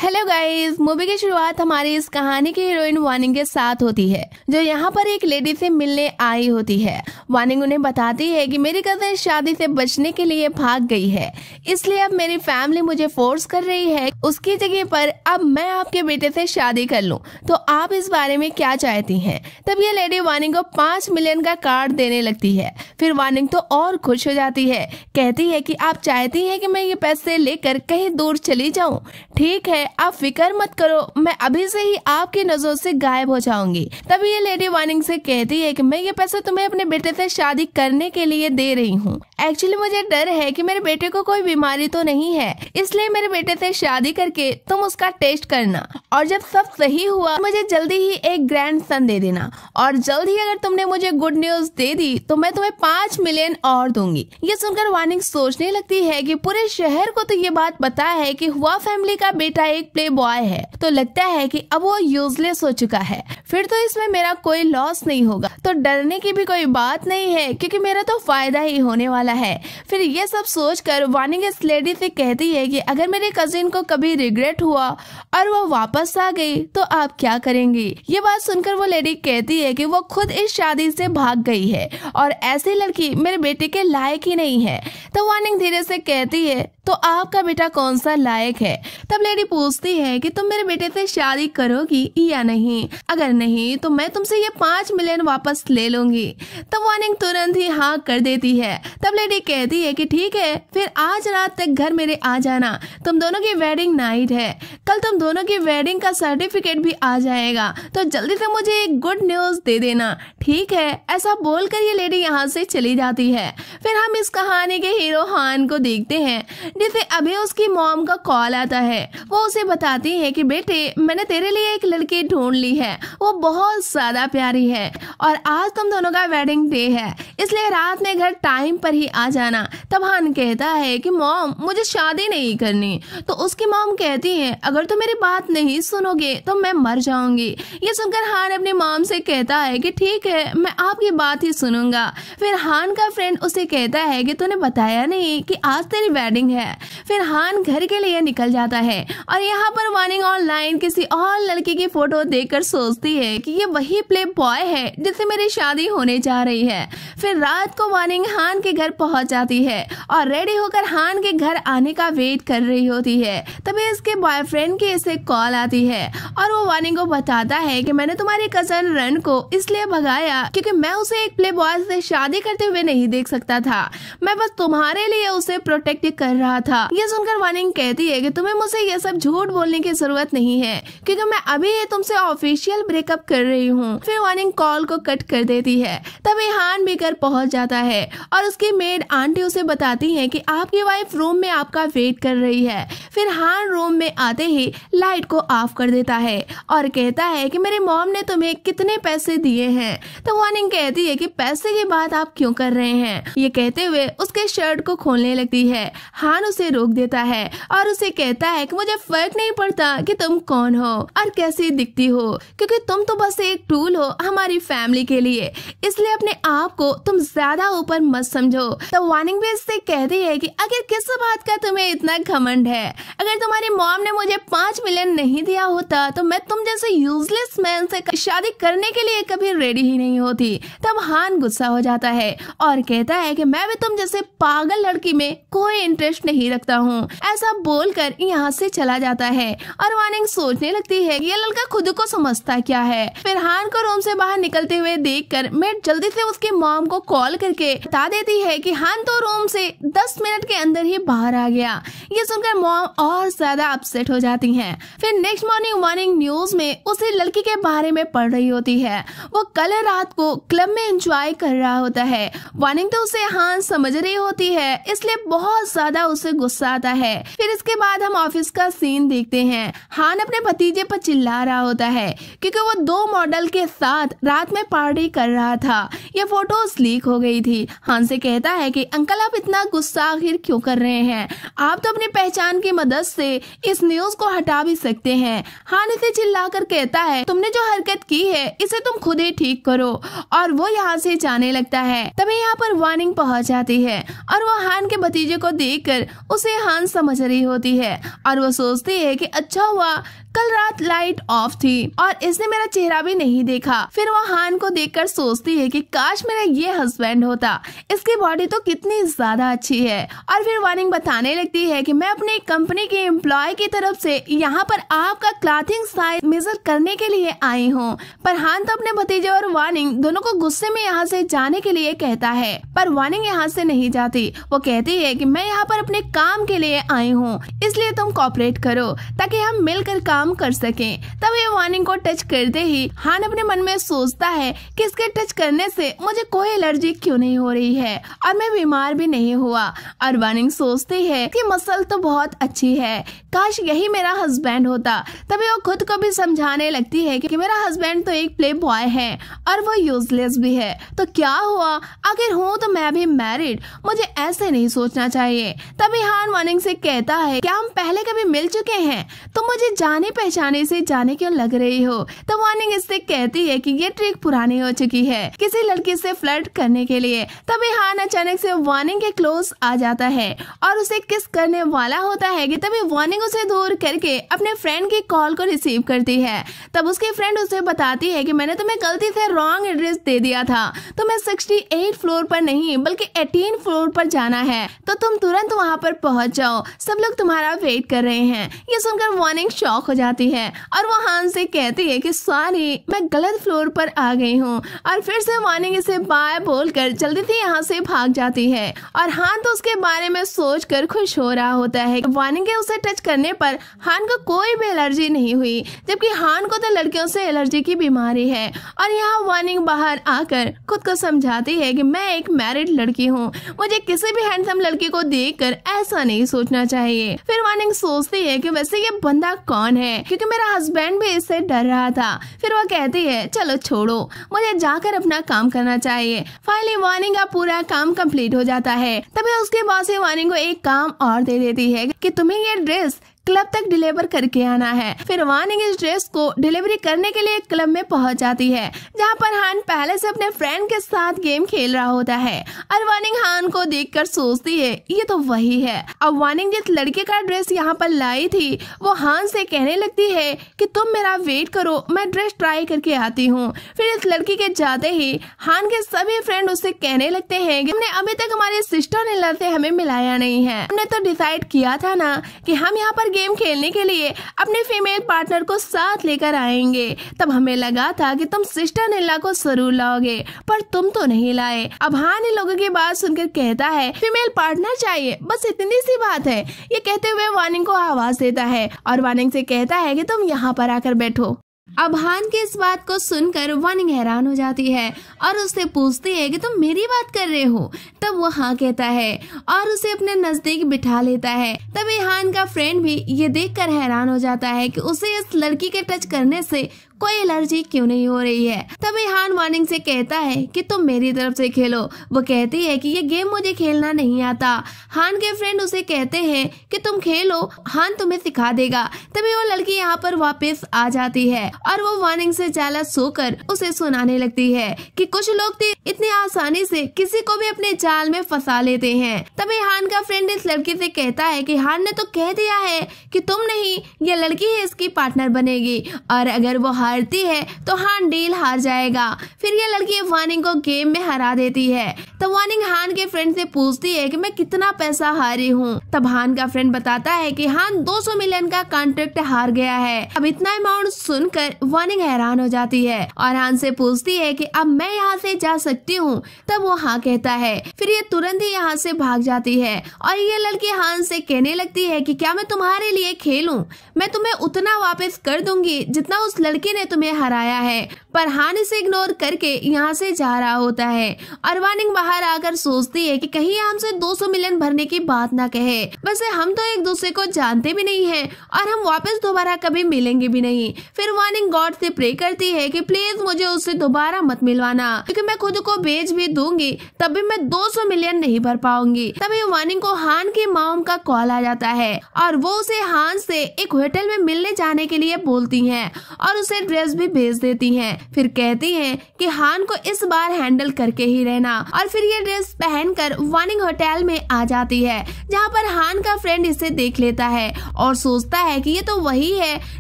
Hello guys, movie की शुरुआत हमारी इस कहानी की हीरोइन वानिंग के साथ होती है, जो यहाँ पर एक लेडी से मिलने आई होती है। वानिंग उन्हें बताती है कि मेरी कजिन शादी से बचने के लिए भाग गई है, इसलिए अब मेरी फैमिली मुझे फोर्स कर रही है उसकी जगह पर अब मैं आपके बेटे से शादी कर लूं, तो आप इस बारे में क्या चाहती हैं? तब ये लेडी वानिंग को 5 मिलियन का कार्ड देने लगती है। फिर वानिंग तो और खुश हो जाती है, कहती है कि आप चाहती हैं कि मैं ये पैसे लेकर कहीं दूर चली जाऊं? ठीक है, आप फिक्र मत करो, मैं अभी से ही आपकी नजरों से गायब हो जाऊंगी। तभी ये लेडी वार्निंग से कहती है कि मैं ये पैसे तुम्हें अपने बेटे से शादी करने के लिए दे रही हूँ। एक्चुअली मुझे डर है कि मेरे बेटे को कोई बीमारी तो नहीं है, इसलिए मेरे बेटे से शादी करके तुम उसका टेस्ट करना, और जब सब सही हुआ मुझे जल्दी ही एक ग्रैंड सन दे देना, और जल्द ही अगर तुमने मुझे गुड न्यूज दे दी तो मैं तुम्हें 5 मिलियन और दूंगी। ये सुनकर वार्निंग सोचने लगती है कि पूरे शहर को तो ये बात पता है कि हुआ फैमिली का बेटा एक प्ले बॉय है, तो लगता है कि अब वो यूजलेस हो चुका है, फिर तो इसमें मेरा कोई लॉस नहीं होगा, तो डरने की भी कोई बात नहीं है क्योंकि मेरा तो फायदा ही होने वाला है। फिर ये सब सोचकर वार्निंग इस लेडी से कहती है कि अगर मेरे कजिन को कभी रिग्रेट हुआ और वो वापस आ गई तो आप क्या करेंगी? ये बात सुनकर वो लेडी कहती है कि वो खुद इस शादी से भाग गई है और ऐसी लड़की मेरे बेटे के लायक ही नहीं है। तो वार्निंग धीरे से कहती है, तो आपका बेटा कौन सा लायक है? तब लेडी पूछती है कि तुम मेरे बेटे से शादी करोगी या नहीं? अगर नहीं तो मैं तुमसे ये 5 मिलियन वापस ले लूंगी। तब वार्निंग तुरंत ही हाँ कर देती है। तब लेडी कहती है कि ठीक है, फिर आज रात तक घर मेरे आ जाना, तुम दोनों की वेडिंग नाइट है, कल तुम दोनों की वेडिंग का सर्टिफिकेट भी आ जाएगा, तो जल्दी से मुझे एक गुड न्यूज दे देना। ठीक है, ऐसा बोलकर ये लेडी यहाँ से चली जाती है। फिर हम इस कहानी के हीरो हान को देखते हैं, जिसे अभी उसकी मॉम का कॉल आता है। वो उसे बताती है कि बेटे, मैंने तेरे लिए एक लड़की ढूंढ ली है, वो बहुत ज्यादा प्यारी है और आज तुम दोनों का वेडिंग डे है, इसलिए रात में घर टाइम पर ही आ जाना। तब हान कहता है कि मॉम, मुझे शादी नहीं करनी। तो उसकी मॉम कहती है, अगर तुम मेरी बात नहीं सुनोगे तो मैं मर जाऊंगी। ये सुनकर हान अपनी मॉम से कहता है कि ठीक है, मैं आपकी बात ही सुनूंगा। फिर हान का फ्रेंड उसे कहता है कि तूने बताया नहीं कि आज तेरी वेडिंग है। फिर हान घर के लिए निकल जाता है और यहाँ पर वार्निंग ऑनलाइन किसी और लड़की की फोटो देखकर सोचती है कि ये वही प्ले बॉय है जिससे मेरी शादी होने जा रही है। फिर रात को वार्निंग हान के घर पहुंच जाती है और रेडी होकर हान के घर आने का वेट कर रही होती है। तभी इसके बॉयफ्रेंड की इसे कॉल आती है और वो वार्निंग को बताता है कि मैंने तुम्हारी कजन रन को इसलिए भगाया क्योंकि मैं उसे एक प्ले बॉय से शादी करते हुए नहीं देख सकता था, मैं बस तुम्हारे लिए उसे प्रोटेक्ट कर रहा था। ये सुनकर वार्निंग कहती है कि तुम्हें मुझसे ये सब झूठ बोलने की जरूरत नहीं है क्योंकि मैं अभी तुमसे ऑफिशियल ब्रेकअप कर रही हूँ। फिर वार्निंग कॉल को कट कर देती है। तभी हान भी घर पहुंच जाता है और उसकी मेड आंटी उसे बताती है कि आपकी वाइफ रूम में आपका वेट कर रही है। फिर हान रूम में आते ही लाइट को ऑफ कर देता है और कहता है कि मेरी मॉम ने तुम्हें कितने पैसे दिए हैं? तो वार्निंग कहती है कि पैसे की बात आप क्यों कर रहे हैं? ये कहते हुए उसके शर्ट को खोलने लगती है। हान उसे रोक देता है और उसे कहता है कि मुझे फर्क नहीं पड़ता कि तुम कौन हो और कैसी दिखती हो, क्योंकि तुम तो बस एक टूल हो हमारी फैमिली के लिए, इसलिए अपने आप को तुम ज्यादा ऊपर मत समझो। तो वार्निंग भी इससे कहती है कि अगर किस बात का तुम्हें इतना घमंड है, अगर तुम्हारी मॉम ने मुझे 5 मिलियन नहीं दिया होता तो मैं तुम जैसे यूजलेस मैन से शादी करने के लिए कभी रेडी ही नहीं होती। तब हान गुस्सा हो जाता है और कहता है कि मैं भी तुम जैसे पागल लड़की में कोई इंटरेस्ट नहीं रखता हूँ। ऐसा बोलकर यहाँ से चला जाता है और वार्निंग सोचने लगती है ये लड़का खुद को समझता क्या है। फिर हान को रूम से बाहर निकलते हुए देखकर मेड जल्दी से उसकी मॉम को कॉल करके बता देती है कि हान तो रूम से 10 मिनट के अंदर ही बाहर आ गया। ये सुनकर मॉम और ज्यादा अपसेट हो जाती हैं। फिर नेक्स्ट मॉर्निंग वार्निंग न्यूज में उसी लड़की के बारे में पढ़ रही होती है। वो कल रात को क्लब में एंजॉय कर रहा होता है। वार्निंग तो उसे हान समझ रही होती है, इसलिए बहुत ज्यादा उसे गुस्सा आता है। फिर इसके बाद हम ऑफिस का सीन देखते हैं। हान अपने भतीजे पर चिल्ला रहा होता है क्योंकि वो 2 मॉडल के साथ रात में पार्टी कर रहा था। ये फोटोज लीक हो गई थी। हान से कहता है कि अंकल, आप इतना गुस्सा आखिर क्यों कर रहे हैं? आप तो अपनी पहचान की मदद से इस न्यूज को हटा भी सकते हैं। हान इसे चिल्लाकर कहता है तुमने जो हरकत की है इसे तुम खुद ही ठीक करो, और वो यहाँ से जाने लगता है। तभी यहाँ पर वार्निंग पहुंच जाती है और वो हान के भतीजे को देखकर उसे हान समझ रही होती है और वो सोचती है कि अच्छा हुआ कल रात लाइट ऑफ थी और इसने मेरा चेहरा भी नहीं देखा। फिर वो हान को देखकर सोचती है कि काश मेरा ये हस्बैंड होता, इसकी बॉडी तो कितनी ज्यादा अच्छी है। और फिर वार्निंग बताने लगती है कि मैं अपनी कंपनी के एम्प्लॉय की तरफ से यहाँ पर आपका क्लॉथिंग साइज मेजर करने के लिए आई हूँ। पर हान तो अपने भतीजे और वार्निंग दोनों को गुस्से में यहाँ से जाने के लिए कहता है, पर वार्निंग यहाँ से नहीं जाती। वो कहती है कि मैं यहाँ पर अपने काम के लिए आई हूँ, इसलिए तुम कोऑपरेट करो ताकि हम मिलकर काम कर सकें। तब ये वार्निंग को टच करते ही हान अपने मन में सोचता है कि इसके टच करने से मुझे कोई एलर्जी क्यों नहीं हो रही है और मैं बीमार भी नहीं हुआ। और वार्निंग सोचती है कि मसल तो बहुत अच्छी है, काश यही मेरा हस्बैंड होता। तभी वो खुद को भी समझाने लगती है कि मेरा हस्बैंड तो एक प्ले बॉय है और वो यूजलेस भी है, तो क्या हुआ, आखिर हूँ तो मैं भी मैरिड, मुझे ऐसे नहीं सोचना चाहिए। तभी हान वार्निंग से कहता है क्या हम पहले कभी मिल चुके हैं, तो मुझे जाने पहचाने से जाने क्यों लग रही हो। तो वार्निंग इससे कहती है कि ये ट्रिक पुरानी हो चुकी है किसी लड़की से फ्लर्ट करने के लिए। तभी हान अचानक से वार्निंग के क्लोज आ जाता है और उसे किस करने वाला होता है कि तभी वार्निंग उसे दूर करके अपने फ्रेंड की कॉल को रिसीव करती है। तब उसकी फ्रेंड उसे बताती है कि मैंने तुम्हें गलती से रॉन्ग एड्रेस दे दिया था, तुम्हें 68 फ्लोर पर नहीं बल्कि 18 फ्लोर पर जाना है, तो तुम तुरंत वहाँ पर पहुँच जाओ, सब लोग तुम्हारा वेट कर रहे हैं। ये सुनकर वार्निंग शॉक हो जाती है और वो हान से कहती है कि सॉरी मैं गलत फ्लोर पर आ गई हूँ। और फिर से वार्निंग इसे बाय बोलकर जल्दी से यहाँ से भाग जाती है और हान तो उसके बारे में सोचकर खुश हो रहा होता है। वार्निंग के उसे टच करने पर हान को कोई भी एलर्जी नहीं हुई, जबकि हान को तो लड़कियों से एलर्जी की बीमारी है। और यहाँ वार्निंग बाहर आकर खुद को समझाती है कि मैं एक मैरिड लड़की हूँ, मुझे किसी भी हैंडसम लड़की को देखकर ऐसा नहीं सोचना चाहिए। फिर वार्निंग सोचती है कि वैसे ये बंदा कौन है, क्योंकि मेरा हस्बैंड भी इससे डर रहा था। फिर वो कहती है चलो छोड़ो, मुझे जाकर अपना काम करना चाहिए। फाइनली वार्निंग का पूरा काम कंप्लीट हो जाता है। तभी उसके बॉस वार्निंग को एक काम और दे देती है कि तुम्हें ये ड्रेस क्लब तक डिलीवर करके आना है। फिर वार्निंग इस ड्रेस को डिलीवरी करने के लिए क्लब में पहुंच जाती है, जहां पर हान पहले से अपने फ्रेंड के साथ गेम खेल रहा होता है। और वार्निंग हान को देखकर सोचती है ये तो वही है। अब वार्निंग जिस लड़के का ड्रेस यहाँ पर लाई थी वो हान से कहने लगती है कि तुम मेरा वेट करो, मैं ड्रेस ट्राई करके आती हूँ। फिर इस लड़की के जाते ही हान के सभी फ्रेंड उससे कहने लगते हैं कि हमने अभी तक हमारे सिस्टर इन लॉ से हमें मिलाया नहीं है, हमने तो डिसाइड किया था ना कि हम यहाँ पर गेम खेलने के लिए अपने फीमेल पार्टनर को साथ लेकर आएंगे। तब हमें लगा था कि तुम सिस्टर इन लॉ को जरूर लाओगे, पर तुम तो नहीं लाए। अब हान इन लोगों की बात सुनकर कहता है फीमेल पार्टनर चाहिए, बस इतनी सी बात है। ये कहते हुए वार्निंग को आवाज देता है और वार्निंग से कहता है कि तुम यहाँ पर आकर बैठो। अब हान की इस बात को सुनकर वार्निंग हैरान हो जाती है और उससे पूछती है कि तुम मेरी बात कर रहे हो। तब वो हाँ कहता है और उसे अपने नजदीक बिठा लेता है। तभी हान का फ्रेंड भी ये देखकर हैरान हो जाता है कि उसे इस लड़की के टच करने से कोई एलर्जी क्यों नहीं हो रही है। तभी हान वार्निंग से कहता है कि तुम मेरी तरफ से खेलो। वो कहती है कि ये गेम मुझे खेलना नहीं आता। हान के फ्रेंड उसे कहते हैं कि तुम खेलो, हान तुम्हें सिखा देगा। तभी वो लड़की यहाँ पर वापस आ जाती है और वो वार्निंग से जेलस होकर उसे सुनाने लगती है कि कुछ लोग तो इतनी आसानी से किसी को भी अपने जाल में फंसा लेते हैं। तभी हान का फ्रेंड इस लड़की से कहता है कि हान ने तो कह दिया है कि तुम नहीं, ये लड़की ही इसकी पार्टनर बनेगी और अगर वो हारती है तो हान डील हार जाएगा। फिर ये लड़की वार्निंग को गेम में हरा देती है। तब वार्निंग हान के फ्रेंड से पूछती है कि मैं कितना पैसा हारी हूँ। तब हान का फ्रेंड बताता है कि हान 200 मिलियन का कॉन्ट्रैक्ट हार गया है। अब इतना अमाउंट सुनकर वार्निंग हैरान हो जाती है और हान से पूछती है कि अब मैं यहाँ से जा सकती हूँ। तब वो हाँ कहता है। फिर ये तुरंत ही यहाँ से भाग जाती है और ये लड़की हान से कहने लगती है कि क्या मैं तुम्हारे लिए खेलूं? मैं तुम्हें उतना वापस कर दूंगी जितना उस लड़की ने तुम्हें हराया है। पर हान इसे इग्नोर करके यहाँ से जा रहा होता है और वार्निंग बाहर आकर सोचती है कि कहीं हमसे 200 मिलियन भरने की बात ना कहे। वैसे हम तो एक दूसरे को जानते भी नहीं हैं और हम वापस दोबारा कभी मिलेंगे भी नहीं। फिर वार्निंग वार्निंग गॉड से प्रे करती है कि प्लीज मुझे उससे दोबारा मत मिलवाना, क्योंकि मैं खुद को बेच भी दूंगी तब भी मैं 200 मिलियन नहीं भर पाऊंगी। तभी वार्निंग को हान की मॉम का कॉल आ जाता है और वो उसे हान से एक होटल में मिलने जाने के लिए बोलती हैं और उसे ड्रेस भी भेज देती हैं। फिर कहती हैं कि हान को इस बार हैंडल करके ही रहना, और फिर ये ड्रेस पहनकर वार्निंग होटल में आ जाती है, जहाँ पर हान का फ्रेंड इसे देख लेता है और सोचता है कि ये तो वही है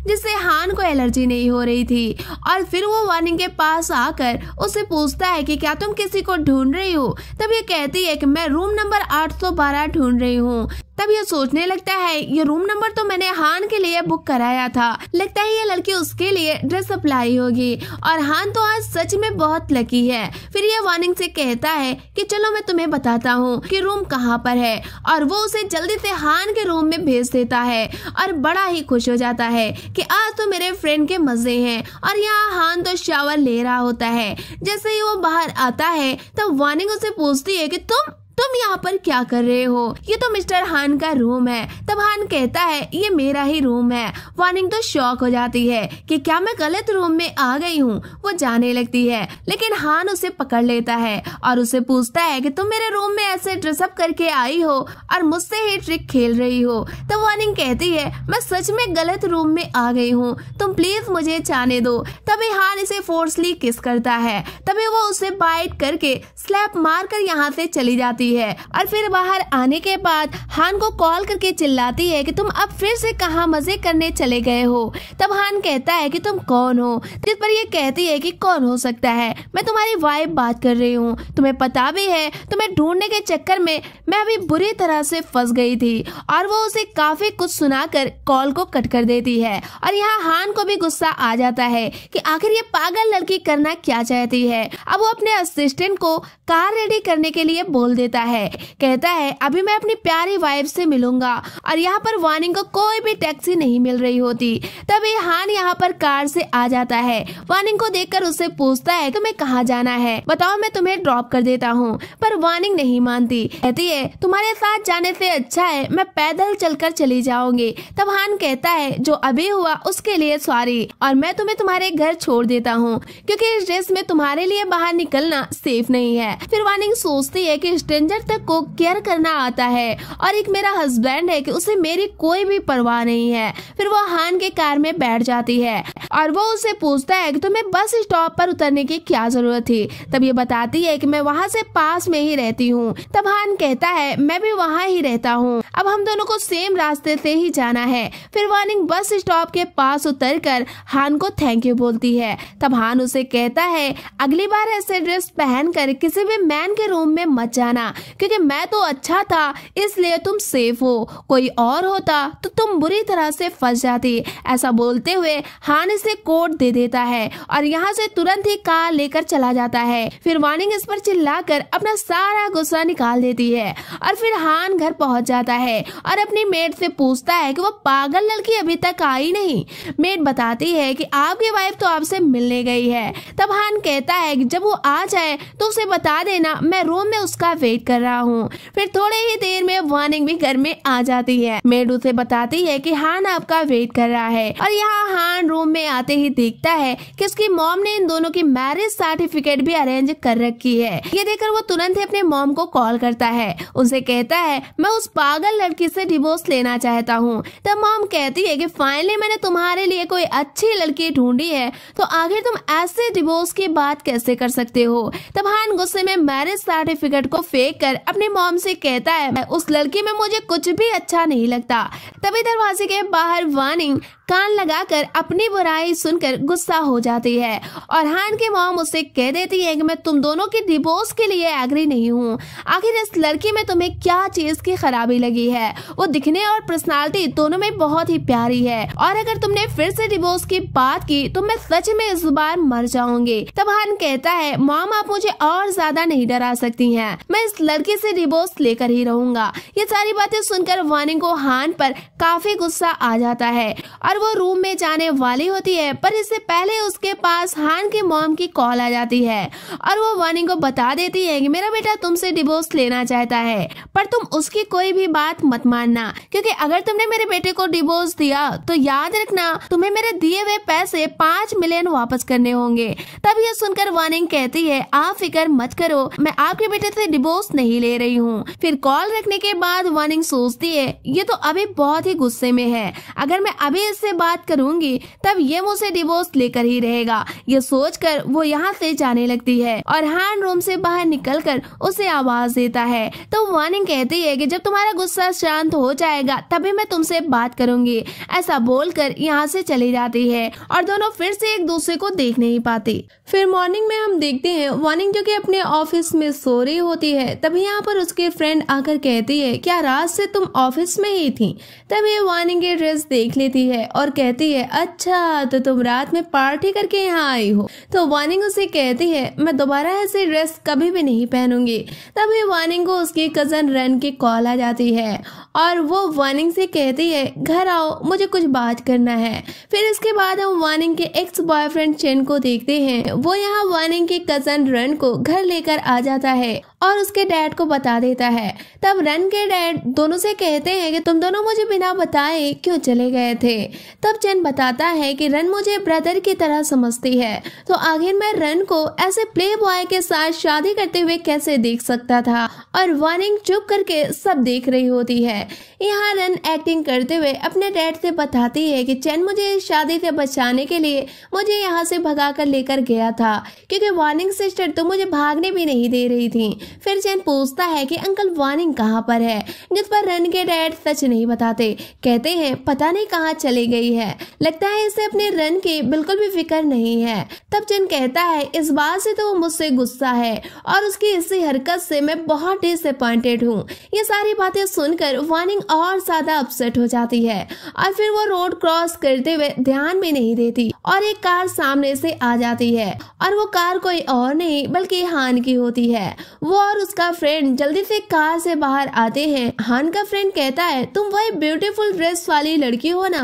जिससे हान को एलर्जी नहीं हो रही थी। और फिर वो वार्निंग के पास आकर उससे पूछता है कि क्या तुम किसी को ढूंढ रही हो। तब ये कहती है कि मैं रूम नंबर 812 ढूंढ रही हूँ। तब ये सोचने लगता है ये रूम नंबर तो मैंने हान के लिए बुक कराया था, लगता है ये लड़की उसके लिए ड्रेस सप्लाई होगी, और हान तो आज सच में बहुत लकी है। फिर ये वार्निंग से कहता है कि चलो मैं तुम्हें बताता हूँ कि रूम कहाँ पर है, और वो उसे जल्दी से हान के रूम में भेज देता है और बड़ा ही खुश हो जाता है कि आज तो मेरे फ्रेंड के मजे हैं। और यहाँ हान तो शावर ले रहा होता है। जैसे ही वो बाहर आता है तब वार्निंग उसे पूछती है कि तुम यहाँ पर क्या कर रहे हो, ये तो मिस्टर हान का रूम है। तब हान कहता है ये मेरा ही रूम है। वार्निंग तो शॉक हो जाती है कि क्या मैं गलत रूम में आ गई हूँ। वो जाने लगती है, लेकिन हान उसे पकड़ लेता है और उसे पूछता है कि तुम मेरे रूम में ऐसे ड्रेसअप करके आई हो और मुझसे ही ट्रिक खेल रही हो। तब वार्निंग कहती है मैं सच में गलत रूम में आ गई हूँ, तुम प्लीज मुझे जाने दो। तभी हान इसे फोर्सली किस करता है। तभी वो उसे बाइट करके स्लैप मार कर यहाँ से चली जाती है। और फिर बाहर आने के बाद हान को कॉल करके चिल्लाती है कि तुम अब फिर से कहाँ मजे करने चले गए हो। तब हान कहता है कि तुम कौन हो। जिस पर ये कहती है कि कौन हो सकता है, मैं तुम्हारी वाइफ बात कर रही हूँ। तुम्हें पता भी है तुम्हें ढूंढने के चक्कर में मैं अभी बुरी तरह से फंस गई थी। और वो उसे काफी कुछ सुनाकर कॉल को कट कर देती है। और यहाँ हान को भी गुस्सा आ जाता है कि आखिर ये पागल लड़की करना क्या चाहती है। अब वो अपने असिस्टेंट को कार रेडी करने के लिए बोल देता है, कहता है अभी मैं अपनी प्यारी वाइफ से मिलूंगा। और यहाँ पर वार्निंग को कोई भी टैक्सी नहीं मिल रही होती। तभी हान यहाँ पर कार से आ जाता है। वार्निंग को देखकर उससे पूछता है तुम्हें कहाँ जाना है, बताओ मैं तुम्हें ड्रॉप कर देता हूँ। पर वार्निंग नहीं मानती, कहती है तुम्हारे साथ जाने से अच्छा है मैं पैदल चलकर चली जाऊंगी। तब हान कहता है जो अभी हुआ उसके लिए सॉरी, और मैं तुम्हें तुम्हारे घर छोड़ देता हूँ, क्योंकि इस ड्रेस में तुम्हारे लिए बाहर निकलना सेफ नहीं है। फिर वार्निंग सोचती है कि स्ट्रेंजर तक को केयर करना आता है और एक मेरा हस्बैंड है कि उसे मेरी कोई भी परवाह नहीं है। फिर वो हान के कार में बैठ जाती है और वो उसे पूछता है कि तुम्हें बस स्टॉप पर उतरने की क्या जरूरत थी। तब ये बताती है कि मैं वहाँ से पास में ही रहती हूँ। तब हान कहता है मैं भी वहाँ ही रहता हूँ, अब हम दोनों को सेम रास्ते से ही जाना है। फिर वार्निंग बस स्टॉप के पास उतरकर हान को थैंक यू बोलती है। तब हान उसे कहता है अगली बार ऐसे ड्रेस पहनकर किसी भी मैन के रूम में मत जाना, क्योंकि मैं तो अच्छा था इसलिए तुम सेफ हो, कोई और होता तो तुम बुरी तरह से फंस जाती। ऐसा बोलते हुए हान इसे कोड दे देता है और यहाँ से तुरंत ही कार लेकर चला जाता है। फिर वार्निंग इस पर चिल्लाकर अपना सारा गुस्सा निकाल देती है और फिर हान घर पहुंच जाता है और अपनी मेड से पूछता है कि वो पागल लड़की अभी तक आई नहीं। मेड बताती है कि आपकी वाइफ तो आपसे मिलने गई है। तब हान कहता है कि जब वो आ जाए तो उसे बता देना मैं रूम में उसका वेट कर रहा हूँ। फिर थोड़े ही देर में वार्निंग भी घर में आ जाती है। मेड उसे बताती है कि हान आपका वेट कर रहा है और यहाँ हान रूम में आते ही देखता है कि उसकी मॉम ने इन दोनों की मैरिज सर्टिफिकेट भी अरेंज कर रखी है। ये देखकर वो तुरंत ही अपने मॉम को कॉल करता है, उनसे कहता है मैं उस पागल लड़की से डिवोर्स लेना चाहता हूँ। तब मॉम कहती है कि फाइनली मैंने तुम्हारे लिए कोई अच्छी लड़की ढूंढी है, तो आखिर तुम ऐसे डिवोर्स की बात कैसे कर सकते हो। तब हान गुस्से में मैरिज सर्टिफिकेट को फेंक कर अपने मॉम से कहता है उस लड़की में मुझे कुछ भी अच्छा नहीं लगता। तभी दरवाजे के बाहर वार्निंग कान लगाकर अपनी बुराई सुनकर गुस्सा हो जाती है और हान की मॉम उससे कह देती है कि मैं तुम दोनों की डिवोर्स के लिए एग्री नहीं हूँ। आखिर इस लड़की में तुम्हें क्या चीज की खराबी लगी है, वो दिखने और पर्सनालिटी दोनों में बहुत ही प्यारी है, और अगर तुमने फिर से डिवोर्स की बात की तो मैं सच में इस बार मर जाऊंगी। तब हान कहता है मॉम आप मुझे और ज्यादा नहीं डरा सकती हैं, मैं इस लड़की से डिवोर्स लेकर ही रहूंगा। ये सारी बातें सुनकर वार्निंग को हान पर काफी गुस्सा आ जाता है और वो रूम में जाने वाली होती है, पर इससे पहले उसके पास हान के मॉम की कॉल आ जाती है और वो वानिंग को बता देती है कि मेरा बेटा तुमसे डिवोर्स लेना चाहता है, पर तुम उसकी कोई भी बात मत मानना, क्योंकि अगर तुमने मेरे बेटे को डिवोर्स दिया तो याद रखना तुम्हें मेरे दिए हुए पैसे 5 मिलियन वापस करने होंगे। तब ये सुनकर वानिंग कहती है आप फिक्र मत करो, मैं आपके बेटे से डिवोर्स नहीं ले रही हूँ। फिर कॉल रखने के बाद वानिंग सोचती है ये तो अभी बहुत ही गुस्से में है, अगर मैं अभी इससे बात करूंगी तब ये मुझसे डिवोर्स लेकर ही रहेगा। ये सोचकर वो यहाँ से जाने लगती है और हान रूम से बाहर निकलकर उसे आवाज देता है। तो वानिंग कहती है कि जब तुम्हारा गुस्सा शांत हो जाएगा तभी मैं तुमसे बात करूंगी। ऐसा बोलकर यहाँ से चली जाती है और दोनों फिर से एक दूसरे को देख नहीं पाती। फिर मॉर्निंग में हम देखते हैं वानिंग जो कि अपने ऑफिस में सो रही होती है, तभी यहाँ पर उसके फ्रेंड आकर कहती है क्या रात से तुम ऑफिस में ही थी। तभी वानिंग की ड्रेस देख लेती है और कहती है अच्छा तो तुम रात में पार्टी करके यहाँ आई हो। तो वानिंग उसे कहती है मैं दोबारा ऐसी ड्रेस कभी भी नहीं पहनूंगी। तभी वानिंग को उसकी कजन रन की कॉल आ जाती है और वो वानिंग से कहती है घर आओ मुझे कुछ बात करना है। फिर इसके बाद हम वानिंग के एक्स बॉयफ्रेंड चेन को देखते हैं, वो यहाँ वानिंग के कजन रन को घर लेकर आ जाता है और उसके डैड को बता देता है। तब रन के डैड दोनों से कहते हैं कि तुम दोनों मुझे बिना बताए क्यों चले गए थे। तब चेन बताता है कि रन मुझे ब्रदर की तरह समझती है, तो आखिर मैं रन को ऐसे प्ले बॉय के साथ शादी करते हुए कैसे देख सकता था। और वानिंग चुप करके सब देख रही होती है। यहाँ रन एक्टिंग करते हुए अपने डैड से बताती है कि चेन मुझे इस शादी से बचाने के लिए मुझे यहाँ से भगा कर लेकर गया था, क्योंकि वानिंग सिस्टर तो मुझे भागने भी नहीं दे रही थी। फिर चेन पूछता है कि अंकल वानिंग कहाँ पर है, जिस पर रन के डैड सच नहीं बताते, कहते हैं पता नहीं कहाँ चली गई है, लगता है इसे अपने रन की बिल्कुल भी फिक्र नहीं है। तब चेन कहता है इस बात से तो वो मुझसे गुस्सा है और उसकी इसी हरकत से मैं बहुत डिसअपॉइंटेड हूँ। ये सारी बातें सुनकर वानिंग और ज्यादा अपसेट हो जाती है और फिर वो रोड क्रॉस करते हुए ध्यान भी नहीं देती और एक कार सामने से आ जाती है और वो कार कोई और नहीं बल्कि हान की होती है। वो और उसका फ्रेंड जल्दी से कार से बाहर आते हैं। हान का फ्रेंड कहता है तुम वही ब्यूटीफुल ड्रेस वाली लड़की हो ना।